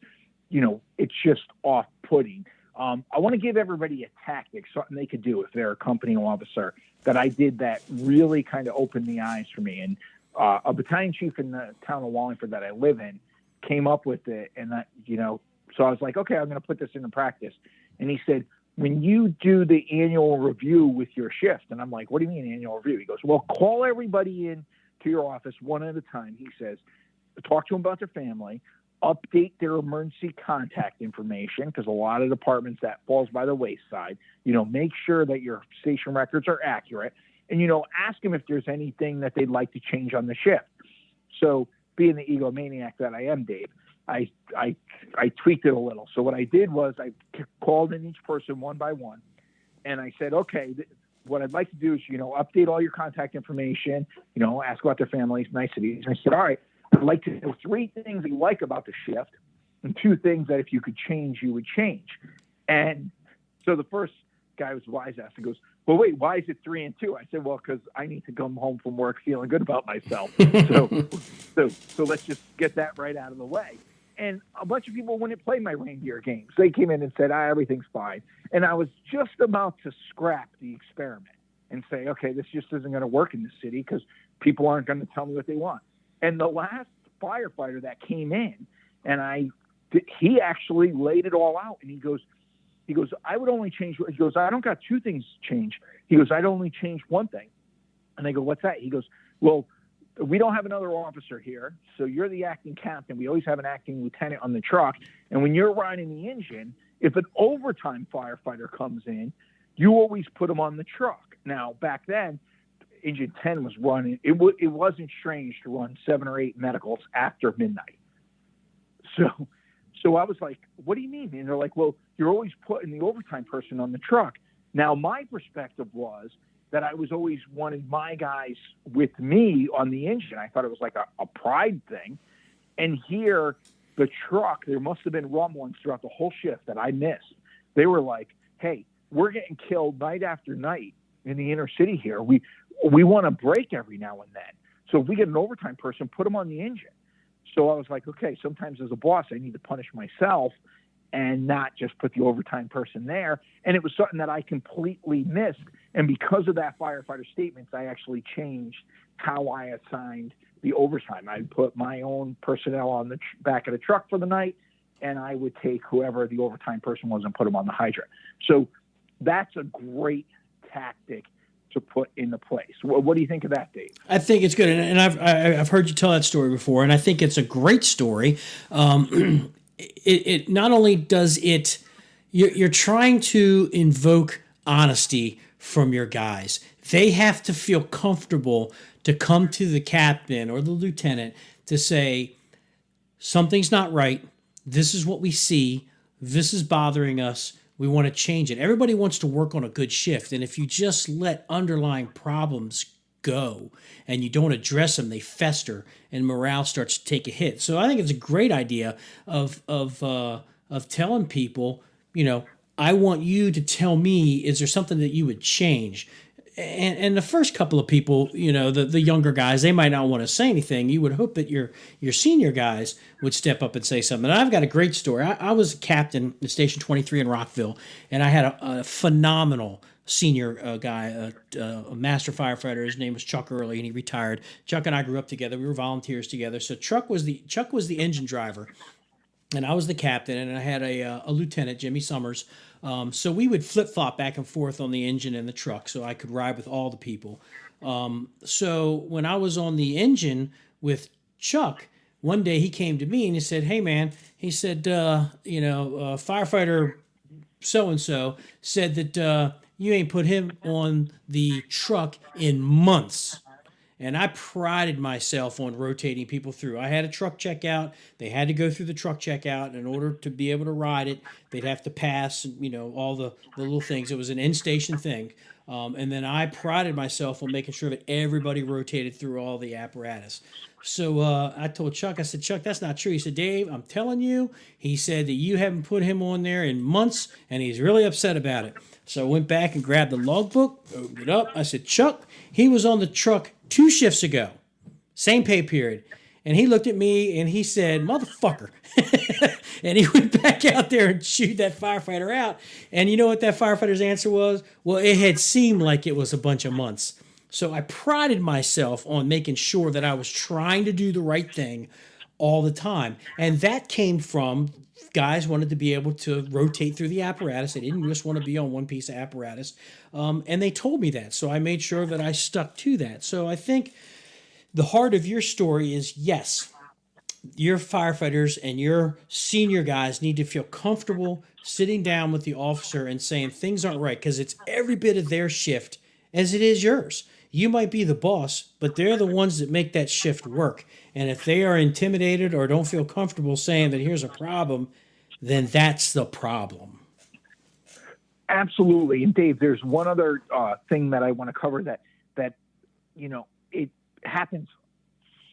it's just off-putting. I want to give everybody a tactic, something they could do if they're a company officer, that I did that really kind of opened the eyes for me. And a battalion chief in the town of Wallingford that I live in came up with it. And that, so I was like, okay, I'm going to put this into practice. And he said, when you do the annual review with your shift, and I'm like, what do you mean annual review? He goes, well, call everybody in to your office one at a time. He says, talk to them about their family, update their emergency contact information, because a lot of departments that falls by the wayside, make sure that your station records are accurate, and, ask them if there's anything that they'd like to change on the shift. So being the egomaniac that I am, Dave, I tweaked it a little. So what I did was I called in each person one by one, and I said, okay, what I'd like to do is, update all your contact information, ask about their families, niceties. And I said, all right, I'd like to know 3 things you like about the shift and 2 things that if you could change, you would change. And so the first guy was wise ass and goes, well, wait, why is it 3 and 2? I said, well, because I need to come home from work feeling good about myself. So let's just get that right out of the way. And a bunch of people wouldn't play my reindeer games. They came in and said, everything's fine. And I was just about to scrap the experiment and say, okay, this just isn't going to work in this city because people aren't going to tell me what they want. And the last firefighter that came in, and he actually laid it all out. And he goes, He goes, I would only change. He goes, I don't got two things to change. He goes, I'd only change one thing. And I go, what's that? He goes, well, we don't have another officer here, so you're the acting captain. We always have an acting lieutenant on the truck. And when you're riding the engine, if an overtime firefighter comes in, you always put him on the truck. Now, back then, Engine 10 was running. It wasn't strange to run 7 or 8 medicals after midnight. So I was like, what do you mean? And they're like, well, you're always putting the overtime person on the truck. Now, my perspective was that I was always wanting my guys with me on the engine. I thought it was like a pride thing. And here, the truck, there must have been rumblings throughout the whole shift that I missed. They were like, hey, we're getting killed night after night in the inner city here. We want a break every now and then. So if we get an overtime person, put them on the engine. So I was like, okay, sometimes as a boss, I need to punish myself and not just put the overtime person there. And it was something that I completely missed. And because of that firefighter statements, I actually changed how I assigned the overtime. I'd put my own personnel on the back of the truck for the night, and I would take whoever the overtime person was and put them on the hydrant. So that's a great tactic to put into place. What do you think of that, Dave? I think it's good, and I've heard you tell that story before, and I think it's a great story. It not only does it, you're trying to invoke honesty from your guys. They have to feel comfortable to come to the captain or the lieutenant to say, something's not right. This is what we see. This is bothering us. We want to change it. Everybody wants to work on a good shift. And if you just let underlying problems go and you don't address them, they fester and morale starts to take a hit. So I think it's a great idea of telling people, I want you to tell me, is there something that you would change? And the first couple of people, the younger guys, they might not want to say anything. You would hope that your senior guys would step up and say something. And I've got a great story. I was a captain at Station 23 in Rockville, and I had a phenomenal senior guy, a master firefighter. His name was Chuck Early, and he retired. Chuck and I grew up together. We were volunteers together. So Chuck was the engine driver, and I was the captain, and I had a lieutenant, Jimmy Summers. So we would flip-flop back and forth on the engine and the truck so I could ride with all the people. So when I was on the engine with Chuck, one day he came to me and he said, hey, man, he said, firefighter so-and-so said that you ain't put him on the truck in months. And I prided myself on rotating people through. I had a truck checkout. They had to go through the truck checkout. In order to be able to ride it, they'd have to pass, all the little things. It was an in-station thing. And then I prided myself on making sure that everybody rotated through all the apparatus. So I told Chuck, I said, Chuck, that's not true. He said, Dave, I'm telling you, he said that you haven't put him on there in months, and he's really upset about it. So I went back and grabbed the logbook, opened it up. I said, Chuck, he was on the truck 2 shifts ago, same pay period. And he looked at me and he said, motherfucker. And he went back out there and chewed that firefighter out. And you know what that firefighter's answer was? Well, it had seemed like it was a bunch of months. So I prided myself on making sure that I was trying to do the right thing all the time. And that came from guys wanted to be able to rotate through the apparatus. They didn't just want to be on one piece of apparatus. And they told me that. So I made sure that I stuck to that. So I think the heart of your story is, yes, your firefighters and your senior guys need to feel comfortable sitting down with the officer and saying things aren't right, because it's every bit of their shift as it is yours. You might be the boss, but they're the ones that make that shift work. And if they are intimidated or don't feel comfortable saying that here's a problem, then that's the problem. Absolutely. And Dave, there's one other thing that I want to cover that it happens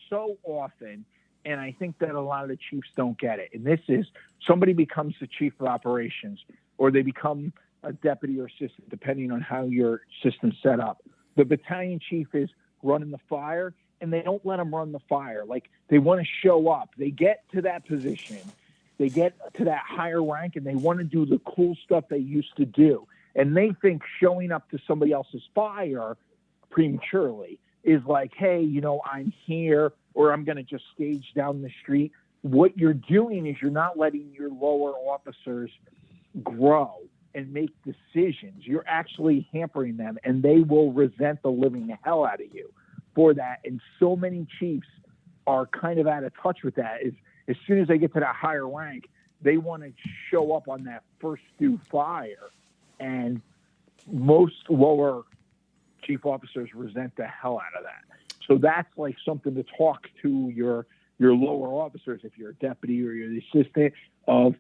so often, and I think that a lot of the chiefs don't get it. And this is, somebody becomes the chief of operations, or they become a deputy or assistant, depending on how your system's set up. The battalion chief is running the fire, and they don't let them run the fire. Like, they want to show up. They get to that position. They get to that higher rank, and they want to do the cool stuff they used to do. And they think showing up to somebody else's fire prematurely is like, hey, I'm here, or I'm going to just stage down the street. What you're doing is you're not letting your lower officers grow. and make decisions, you're actually hampering them, and they will resent the living hell out of you for that. And so many chiefs are kind of out of touch with that. Is as soon as they get to that higher rank, they want to show up on that first do fire, and most lower chief officers resent the hell out of that. So that's like something to talk to your lower officers, if you're a deputy or you're the assistant, of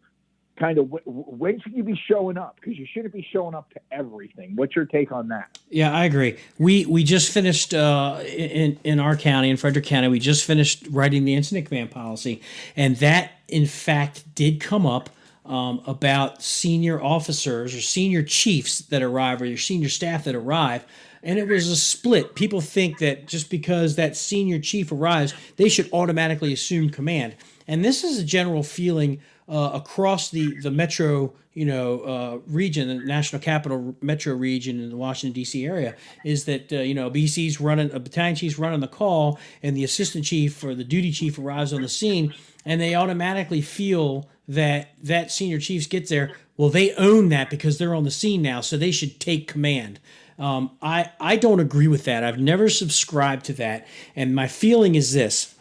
kind of when should you be showing up? Because you shouldn't be showing up to everything. What's your take on that? Yeah, I agree. We just finished in our county, in Frederick County, we just finished writing the incident command policy, and that in fact did come up about senior officers or senior chiefs that arrive, or your senior staff that arrive. And it was a split. People think that just because that senior chief arrives, they should automatically assume command. And this is a general feeling across the metro, region, the national capital metro region in the Washington D.C. area, is that BC's running, a battalion chief's running the call, and the assistant chief or the duty chief arrives on the scene, and they automatically feel that senior chief gets there. Well, they own that because they're on the scene now, so they should take command. I don't agree with that. I've never subscribed to that, and my feeling is this.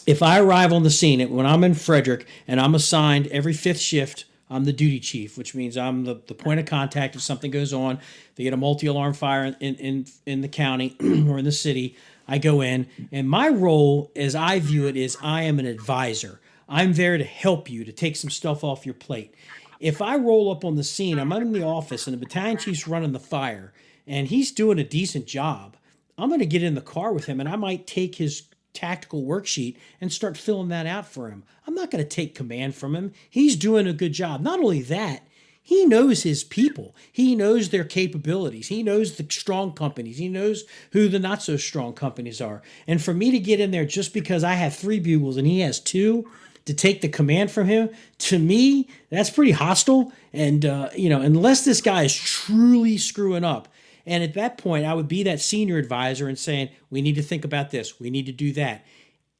If I arrive on the scene, when I'm in Frederick and I'm assigned every fifth shift, I'm the duty chief, which means I'm the point of contact if something goes on. They get a multi-alarm fire in the county or in the city. I go in, and my role, as I view it, is I am an advisor. I'm there to help you, to take some stuff off your plate. If I roll up on the scene, I'm in the office, and the battalion chief's running the fire, and he's doing a decent job, I'm going to get in the car with him, and I might take his tactical worksheet and start filling that out for him. I'm not going to take command from him. He's doing a good job. Not only that, he knows his people. He knows their capabilities. He knows the strong companies. He knows who the not so strong companies are. And for me to get in there just because I have 3 bugles and he has 2 to take the command from him, to me, that's pretty hostile. And, unless this guy is truly screwing up, and at that point, I would be that senior advisor and saying, we need to think about this. We need to do that.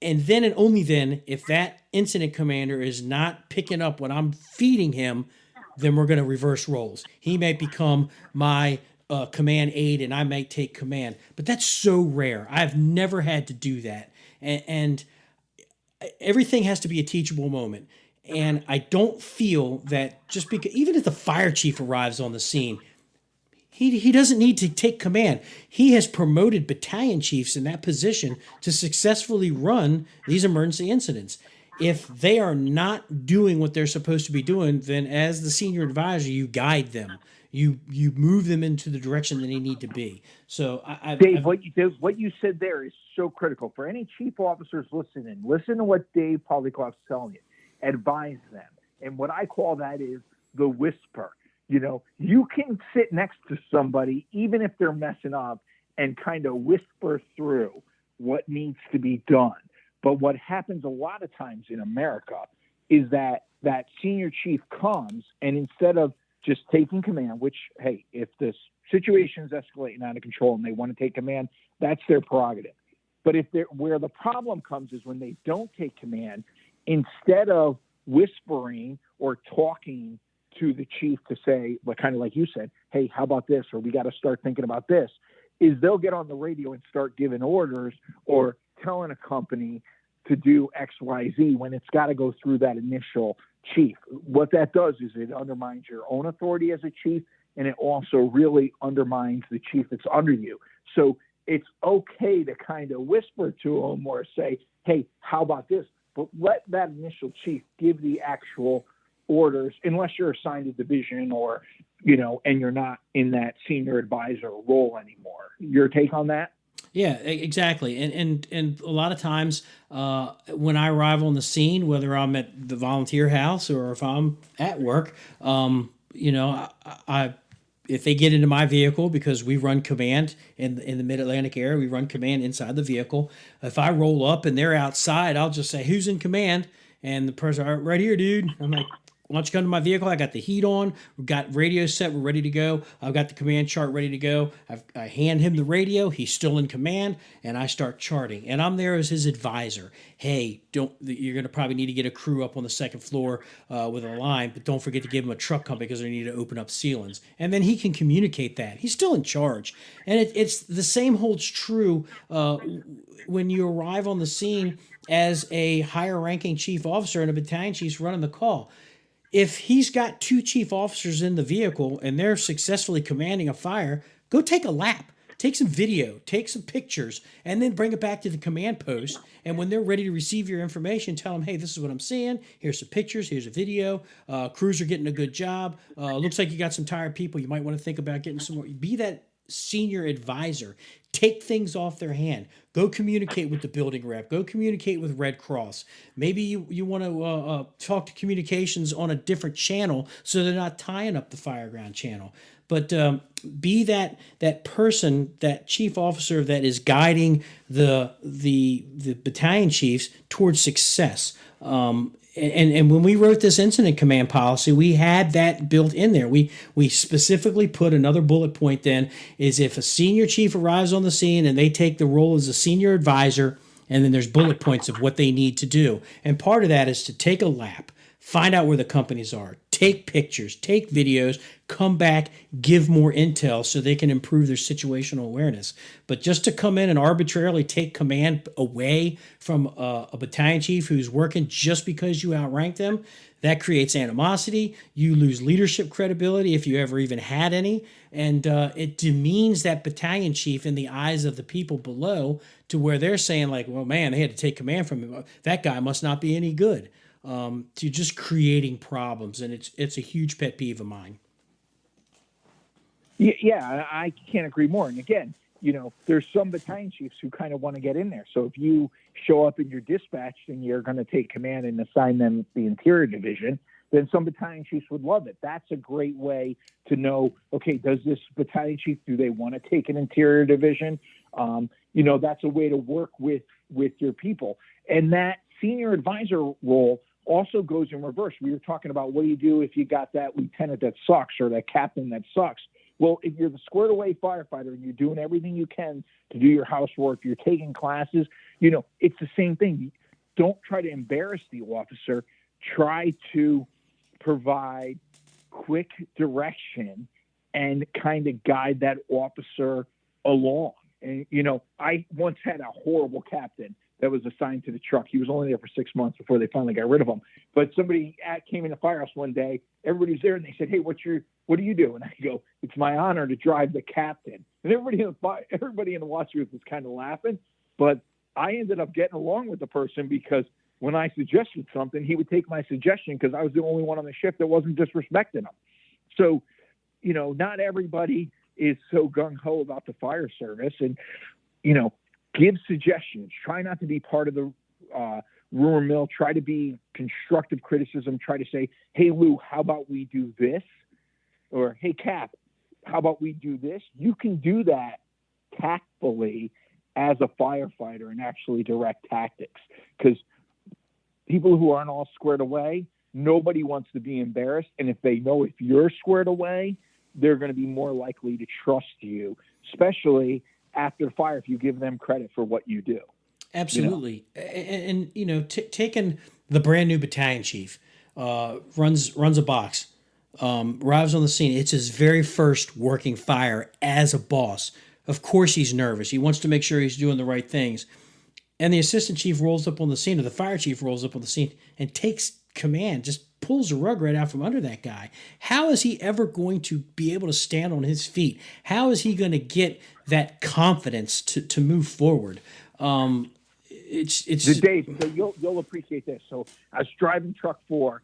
And then and only then, if that incident commander is not picking up what I'm feeding him, then we're going to reverse roles. He may become my command aide, and I might take command. But that's so rare. I've never had to do that. And everything has to be a teachable moment. And I don't feel that just because, even if the fire chief arrives on the scene, he doesn't need to take command. He has promoted battalion chiefs in that position to successfully run these emergency incidents. If they are not doing what they're supposed to be doing, then as the senior advisor, you guide them. You move them into the direction that they need to be. So, Dave, what you said there is so critical for any chief officers listening. Listen to what Dave Polycloff's telling you. Advise them, and what I call that is the whisper. You can sit next to somebody, even if they're messing up, and kind of whisper through what needs to be done. But what happens a lot of times in America is that senior chief comes, and instead of just taking command, which, hey, if the situation is escalating out of control and they want to take command, that's their prerogative. But where the problem comes is when they don't take command, instead of whispering or talking to the chief to say, kind of like you said, hey, how about this? Or we got to start thinking about this, is they'll get on the radio and start giving orders or telling a company to do X, Y, Z when it's got to go through that initial chief. What that does is it undermines your own authority as a chief, and it also really undermines the chief that's under you. So it's okay to kind of whisper to them or say, hey, how about this? But let that initial chief give the actual orders, unless you're assigned a division or, and you're not in that senior advisor role anymore. Your take on that? Yeah, exactly. And a lot of times when I arrive on the scene, whether I'm at the volunteer house or if I'm at work, I if they get into my vehicle, because we run command in the Mid-Atlantic area, we run command inside the vehicle. If I roll up and they're outside, I'll just say, who's in command? And the person, right here, dude. I'm like, why don't you come to my vehicle? I got the heat on. We've got radio set. We're ready to go. I've got the command chart ready to go. I hand him the radio. He's still in command, and I start charting. And I'm there as his advisor. Hey, you're going to probably need to get a crew up on the second floor with a line, but don't forget to give him a truck company because they need to open up ceilings. And then he can communicate that. He's still in charge. And it's the same holds true when you arrive on the scene as a higher ranking chief officer and a battalion chief's running the call. If he's got two chief officers in the vehicle and they're successfully commanding a fire, go take a lap, take some video, take some pictures, and then bring it back to the command post. And when they're ready to receive your information, tell them, hey, this is what I'm seeing. Here's some pictures. Here's a video. Crews are getting a good job. Looks like you got some tired people. You might want to think about getting some more. Be that senior advisor. Take things off their hand. Go communicate with the building rep. Go communicate with Red Cross. Maybe you want to talk to communications on a different channel so they're not tying up the fireground channel. But be that person, that chief officer that is guiding the battalion chiefs towards success. And when we wrote this incident command policy, we had that built in there. We specifically put another bullet point then is if a senior chief arrives on the scene and they take the role as a senior advisor, and then there's bullet points of what they need to do. And part of that is to take a lap, find out where the companies are, take pictures, take videos, come back, give more intel so they can improve their situational awareness. But just to come in and arbitrarily take command away from a battalion chief who's working just because you outrank them, that creates animosity. You lose leadership credibility if you ever even had any. And it demeans that battalion chief in the eyes of the people below to where they're saying like, well, man, they had to take command from him. That guy must not be any good. To just creating problems, and it's a huge pet peeve of mine. Yeah, I can't agree more. And again, there's some battalion chiefs who kind of want to get in there. So if you show up in your dispatch and you're going to take command and assign them the interior division, then some battalion chiefs would love it. That's a great way to know, okay, does this battalion chief, do they want to take an interior division? That's a way to work with your people. And that senior advisor role also goes in reverse. We were talking about what do you do if you got that lieutenant that sucks or that captain that sucks. Well, if you're the squared away firefighter and you're doing everything you can to do your housework, you're taking classes, it's the same thing. Don't try to embarrass the officer. Try to provide quick direction and kind of guide that officer along. And, I once had a horrible captain that was assigned to the truck. He was only there for 6 months before they finally got rid of him. But somebody came in the firehouse one day. Everybody was there, and they said, "Hey, what do you do?" And I go, "It's my honor to drive the captain." And everybody in the watch group was kind of laughing. But I ended up getting along with the person because when I suggested something, he would take my suggestion because I was the only one on the shift that wasn't disrespecting him. So, not everybody is so gung-ho about the fire service. And, give suggestions. Try not to be part of the rumor mill. Try to be constructive criticism. Try to say, "Hey, Lou, how about we do this?" Or, "Hey, Cap, how about we do this?" You can do that tactfully as a firefighter and actually direct tactics, because people who aren't all squared away, nobody wants to be embarrassed. And if they know if you're squared away, they're going to be more likely to trust you, especially after the fire, if you give them credit for what you do. Absolutely. And taking the brand new battalion chief, runs a box, arrives on the scene. It's his very first working fire as a boss. Of course he's nervous. He wants to make sure he's doing the right things. And the assistant chief rolls up on the scene, or the fire chief rolls up on the scene and takes command, just pulls the rug right out from under that guy. How is he ever going to be able to stand on his feet? How is he going to get that confidence to move forward? It's Dave, so you'll appreciate this. So I was driving truck 4.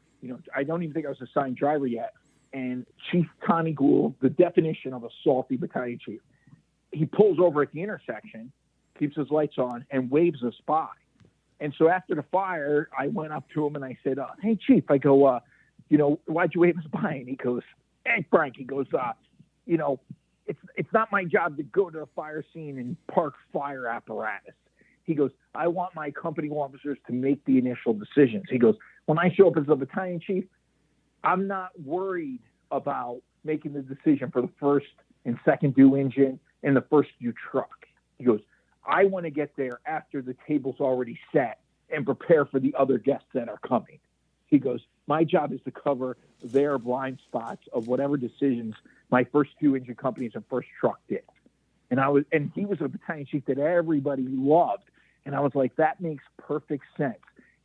I don't even think I was assigned driver yet. And Chief Connie Gould, the definition of a salty battalion chief, he pulls over at the intersection, keeps his lights on, and waves us by. And so after the fire, I went up to him and I said, "Hey, Chief," I go, "why'd you wave us by?" And he goes, "Hey, Frank," he goes, it's not my job to go to the fire scene and park fire apparatus." He goes, "I want my company officers to make the initial decisions." He goes, "When I show up as a battalion chief, I'm not worried about making the decision for the first and second due engine and the first due truck. He goes, I want to get there after the table's already set and prepare for the other guests that are coming. He goes, my job is to cover their blind spots of whatever decisions my first two engine companies and first truck did. And he was a battalion chief that everybody loved. And I was like, that makes perfect sense.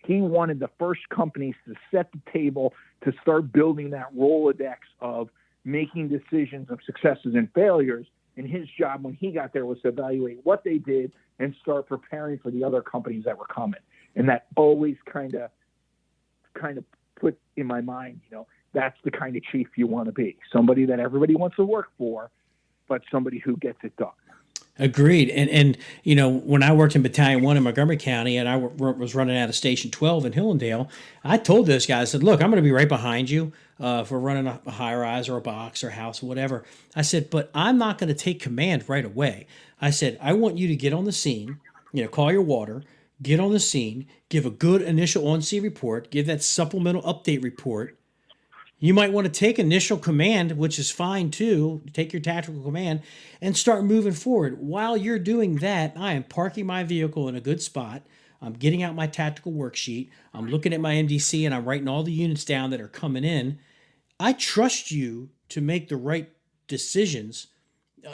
He wanted the first companies to set the table to start building that Rolodex of making decisions of successes and failures. And his job when he got there was to evaluate what they did and start preparing for the other companies that were coming. And that always kind of put in my mind, that's the kind of chief you want to be. Somebody that everybody wants to work for, but somebody who gets it done. Agreed. And when I worked in Battalion 1 in Montgomery County and I was running out of Station 12 in Hillendale, I told those guys, I said, look, I'm going to be right behind you if we're running a high-rise or a box or house or whatever. I said, but I'm not going to take command right away. I said, I want you to get on the scene, call your water, get on the scene, give a good initial on-scene report, give that supplemental update report. You might want to take initial command, which is fine too. Take your tactical command and start moving forward. While you're doing that, I am parking my vehicle in a good spot. I'm getting out my tactical worksheet. I'm looking at my MDC and I'm writing all the units down that are coming in. I trust you to make the right decisions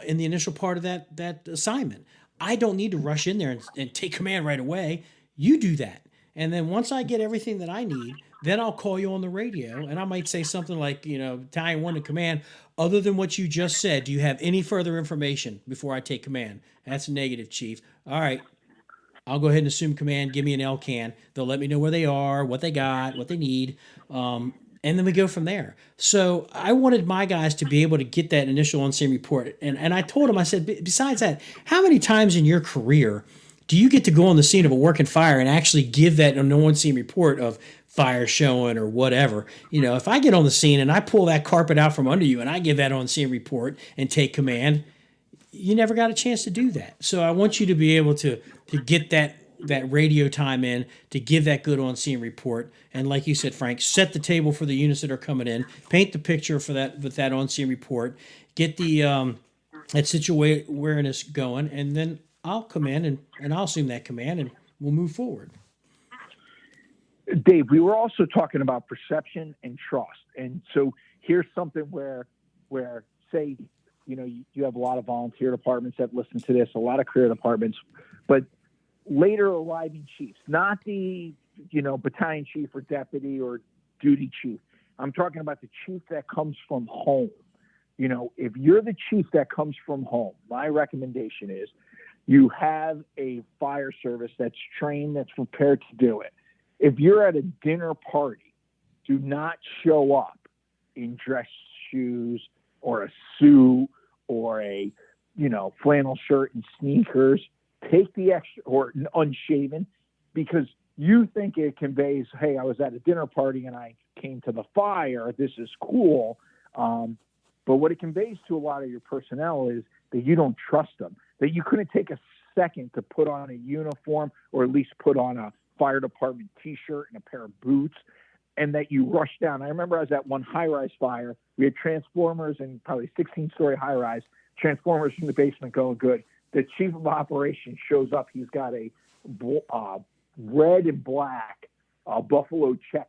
in the initial part of that assignment. I don't need to rush in there and take command right away. You do that. And then once I get everything that I need, then I'll call you on the radio and I might say something like, Battalion 1 to command, other than what you just said, do you have any further information before I take command? That's a negative, Chief. All right. I'll go ahead and assume command. Give me an LCAN. They'll let me know where they are, what they got, what they need. And then we go from there. So I wanted my guys to be able to get that initial on-scene report. And I told them, I said, besides that, how many times in your career do you get to go on the scene of a working fire and actually give that on-scene report of fire showing or whatever? If I get on the scene and I pull that carpet out from under you and I give that on-scene report and take command, you never got a chance to do that. So I want you to be able to get that radio time in, to give that good on-scene report. And like you said, Frank, set the table for the units that are coming in, paint the picture for that with that on-scene report, get the that situation awareness going, and then I'll come in and I'll assume that command and we'll move forward. Dave, we were also talking about perception and trust. And so here's something where say, you have a lot of volunteer departments that listen to this, a lot of career departments, but later arriving chiefs, not the, battalion chief or deputy or duty chief. I'm talking about the chief that comes from home. If you're the chief that comes from home, my recommendation is you have a fire service that's trained, that's prepared to do it. If you're at a dinner party, do not show up in dress shoes or a suit or a, flannel shirt and sneakers. Take the extra or unshaven, because you think it conveys, hey, I was at a dinner party and I came to the fire. This is cool. But what it conveys to a lot of your personnel is that you don't trust them, that you couldn't take a second to put on a uniform or at least put on a fire department T-shirt and a pair of boots, and that you rush down. I remember I was at one high-rise fire. We had transformers and probably 16-story high-rise, transformers from the basement going good. The chief of operations shows up. He's got a red and black buffalo check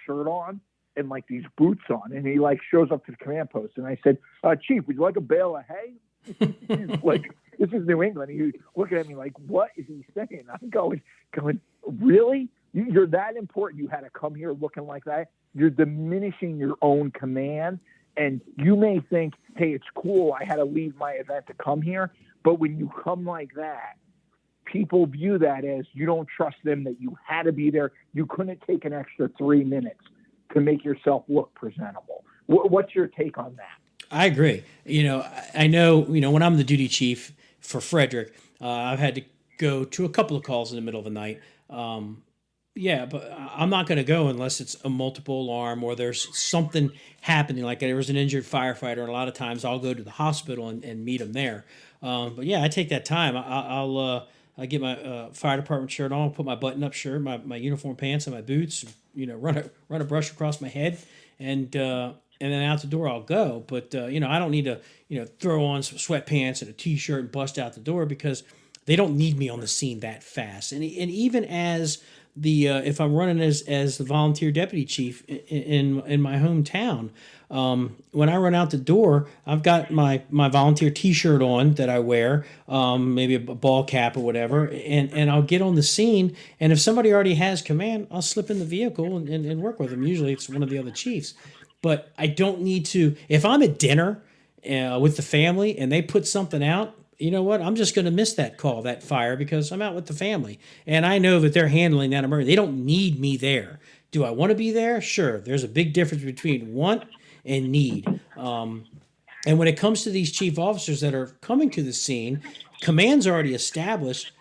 shirt on and like these boots on. And he like shows up to the command post. And I said, Chief, would you like a bale of hay? He's like, this is New England. He's looking at me like, what is he saying? I'm going, really? You're that important? You had to come here looking like that? You're diminishing your own command. And you may think, hey, it's cool, I had to leave my event to come here. But when you come like that, people view that as you don't trust them, that you had to be there. You couldn't take an extra 3 minutes to make yourself look presentable. What's your take on that? I agree. I know, when I'm the duty chief for Frederick, I've had to go to a couple of calls in the middle of the night. Yeah, but I'm not going to go unless it's a multiple alarm or there's something happening. Like there was an injured firefighter, and a lot of times I'll go to the hospital and meet him there. But yeah, I take that time. I get my fire department shirt on, put my button-up shirt, my uniform pants, and my boots. Run a brush across my head, and then out the door I'll go. But I don't need to throw on some sweatpants and a t-shirt and bust out the door, because they don't need me on the scene that fast. And even as the if I'm running as the volunteer deputy chief in my hometown, when I run out the door, I've got my volunteer T-shirt on that I wear, maybe a ball cap or whatever, and I'll get on the scene. And if somebody already has command, I'll slip in the vehicle and work with them. Usually it's one of the other chiefs, but I don't need to. If I'm at dinner with the family and they put something out, you know what? I'm just going to miss that call, that fire, because I'm out with the family. And I know that they're handling that emergency. They don't need me there. Do I want to be there? Sure. There's a big difference between want and need. And when it comes to these chief officers that are coming to the scene, command's already established.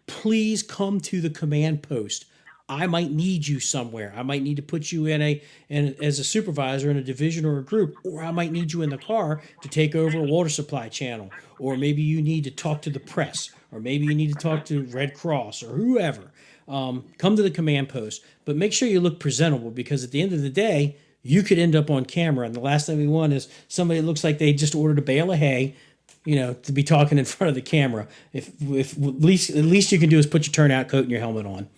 Please come to the command post. I might need you somewhere. I might need to put you as a supervisor in a division or a group, or I might need you in the car to take over a water supply channel, or maybe you need to talk to the press, or maybe you need to talk to Red Cross or whoever. Come to the command post, but make sure you look presentable, because at the end of the day, you could end up on camera, and the last thing we want is somebody that looks like they just ordered a bale of hay, to be talking in front of the camera. If at least you can do is put your turnout coat and your helmet on.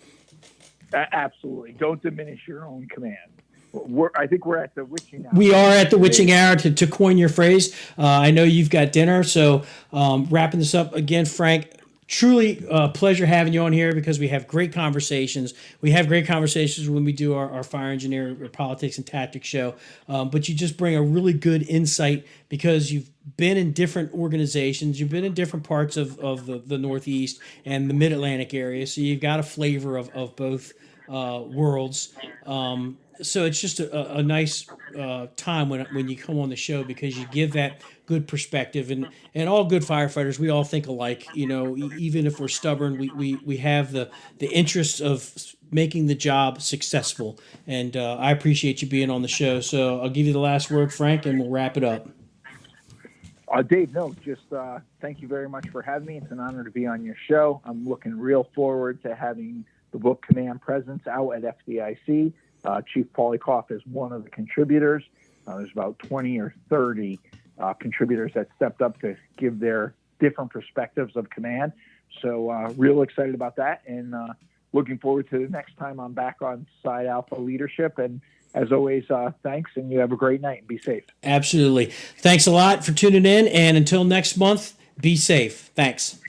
Absolutely. Don't diminish your own command. I think we're at the witching hour. We are at the witching hour, to coin your phrase. I know you've got dinner, so wrapping this up again, Frank. Truly a pleasure having you on here, because we have great conversations. We have great conversations when we do our fire engineer politics and tactics show. But you just bring a really good insight, because you've been in different organizations. You've been in different parts of the Northeast and the Mid-Atlantic area. So you've got a flavor of both worlds. So it's just a nice time when you come on the show, because you give that good perspective, and all good firefighters, we all think alike. Even if we're stubborn, we have the interests of making the job successful. And I appreciate you being on the show. So I'll give you the last word, Frank, and we'll wrap it up. Dave, no, just thank you very much for having me. It's an honor to be on your show. I'm looking real forward to having the book Command Presence out at FDIC. Chief Polikoff is one of the contributors. There's about 20 or 30 contributors that stepped up to give their different perspectives of command. So real excited about that, and looking forward to the next time I'm back on Side Alpha Leadership. And as always, thanks, and you have a great night and be safe. Absolutely. Thanks a lot for tuning in, and until next month, be safe. Thanks.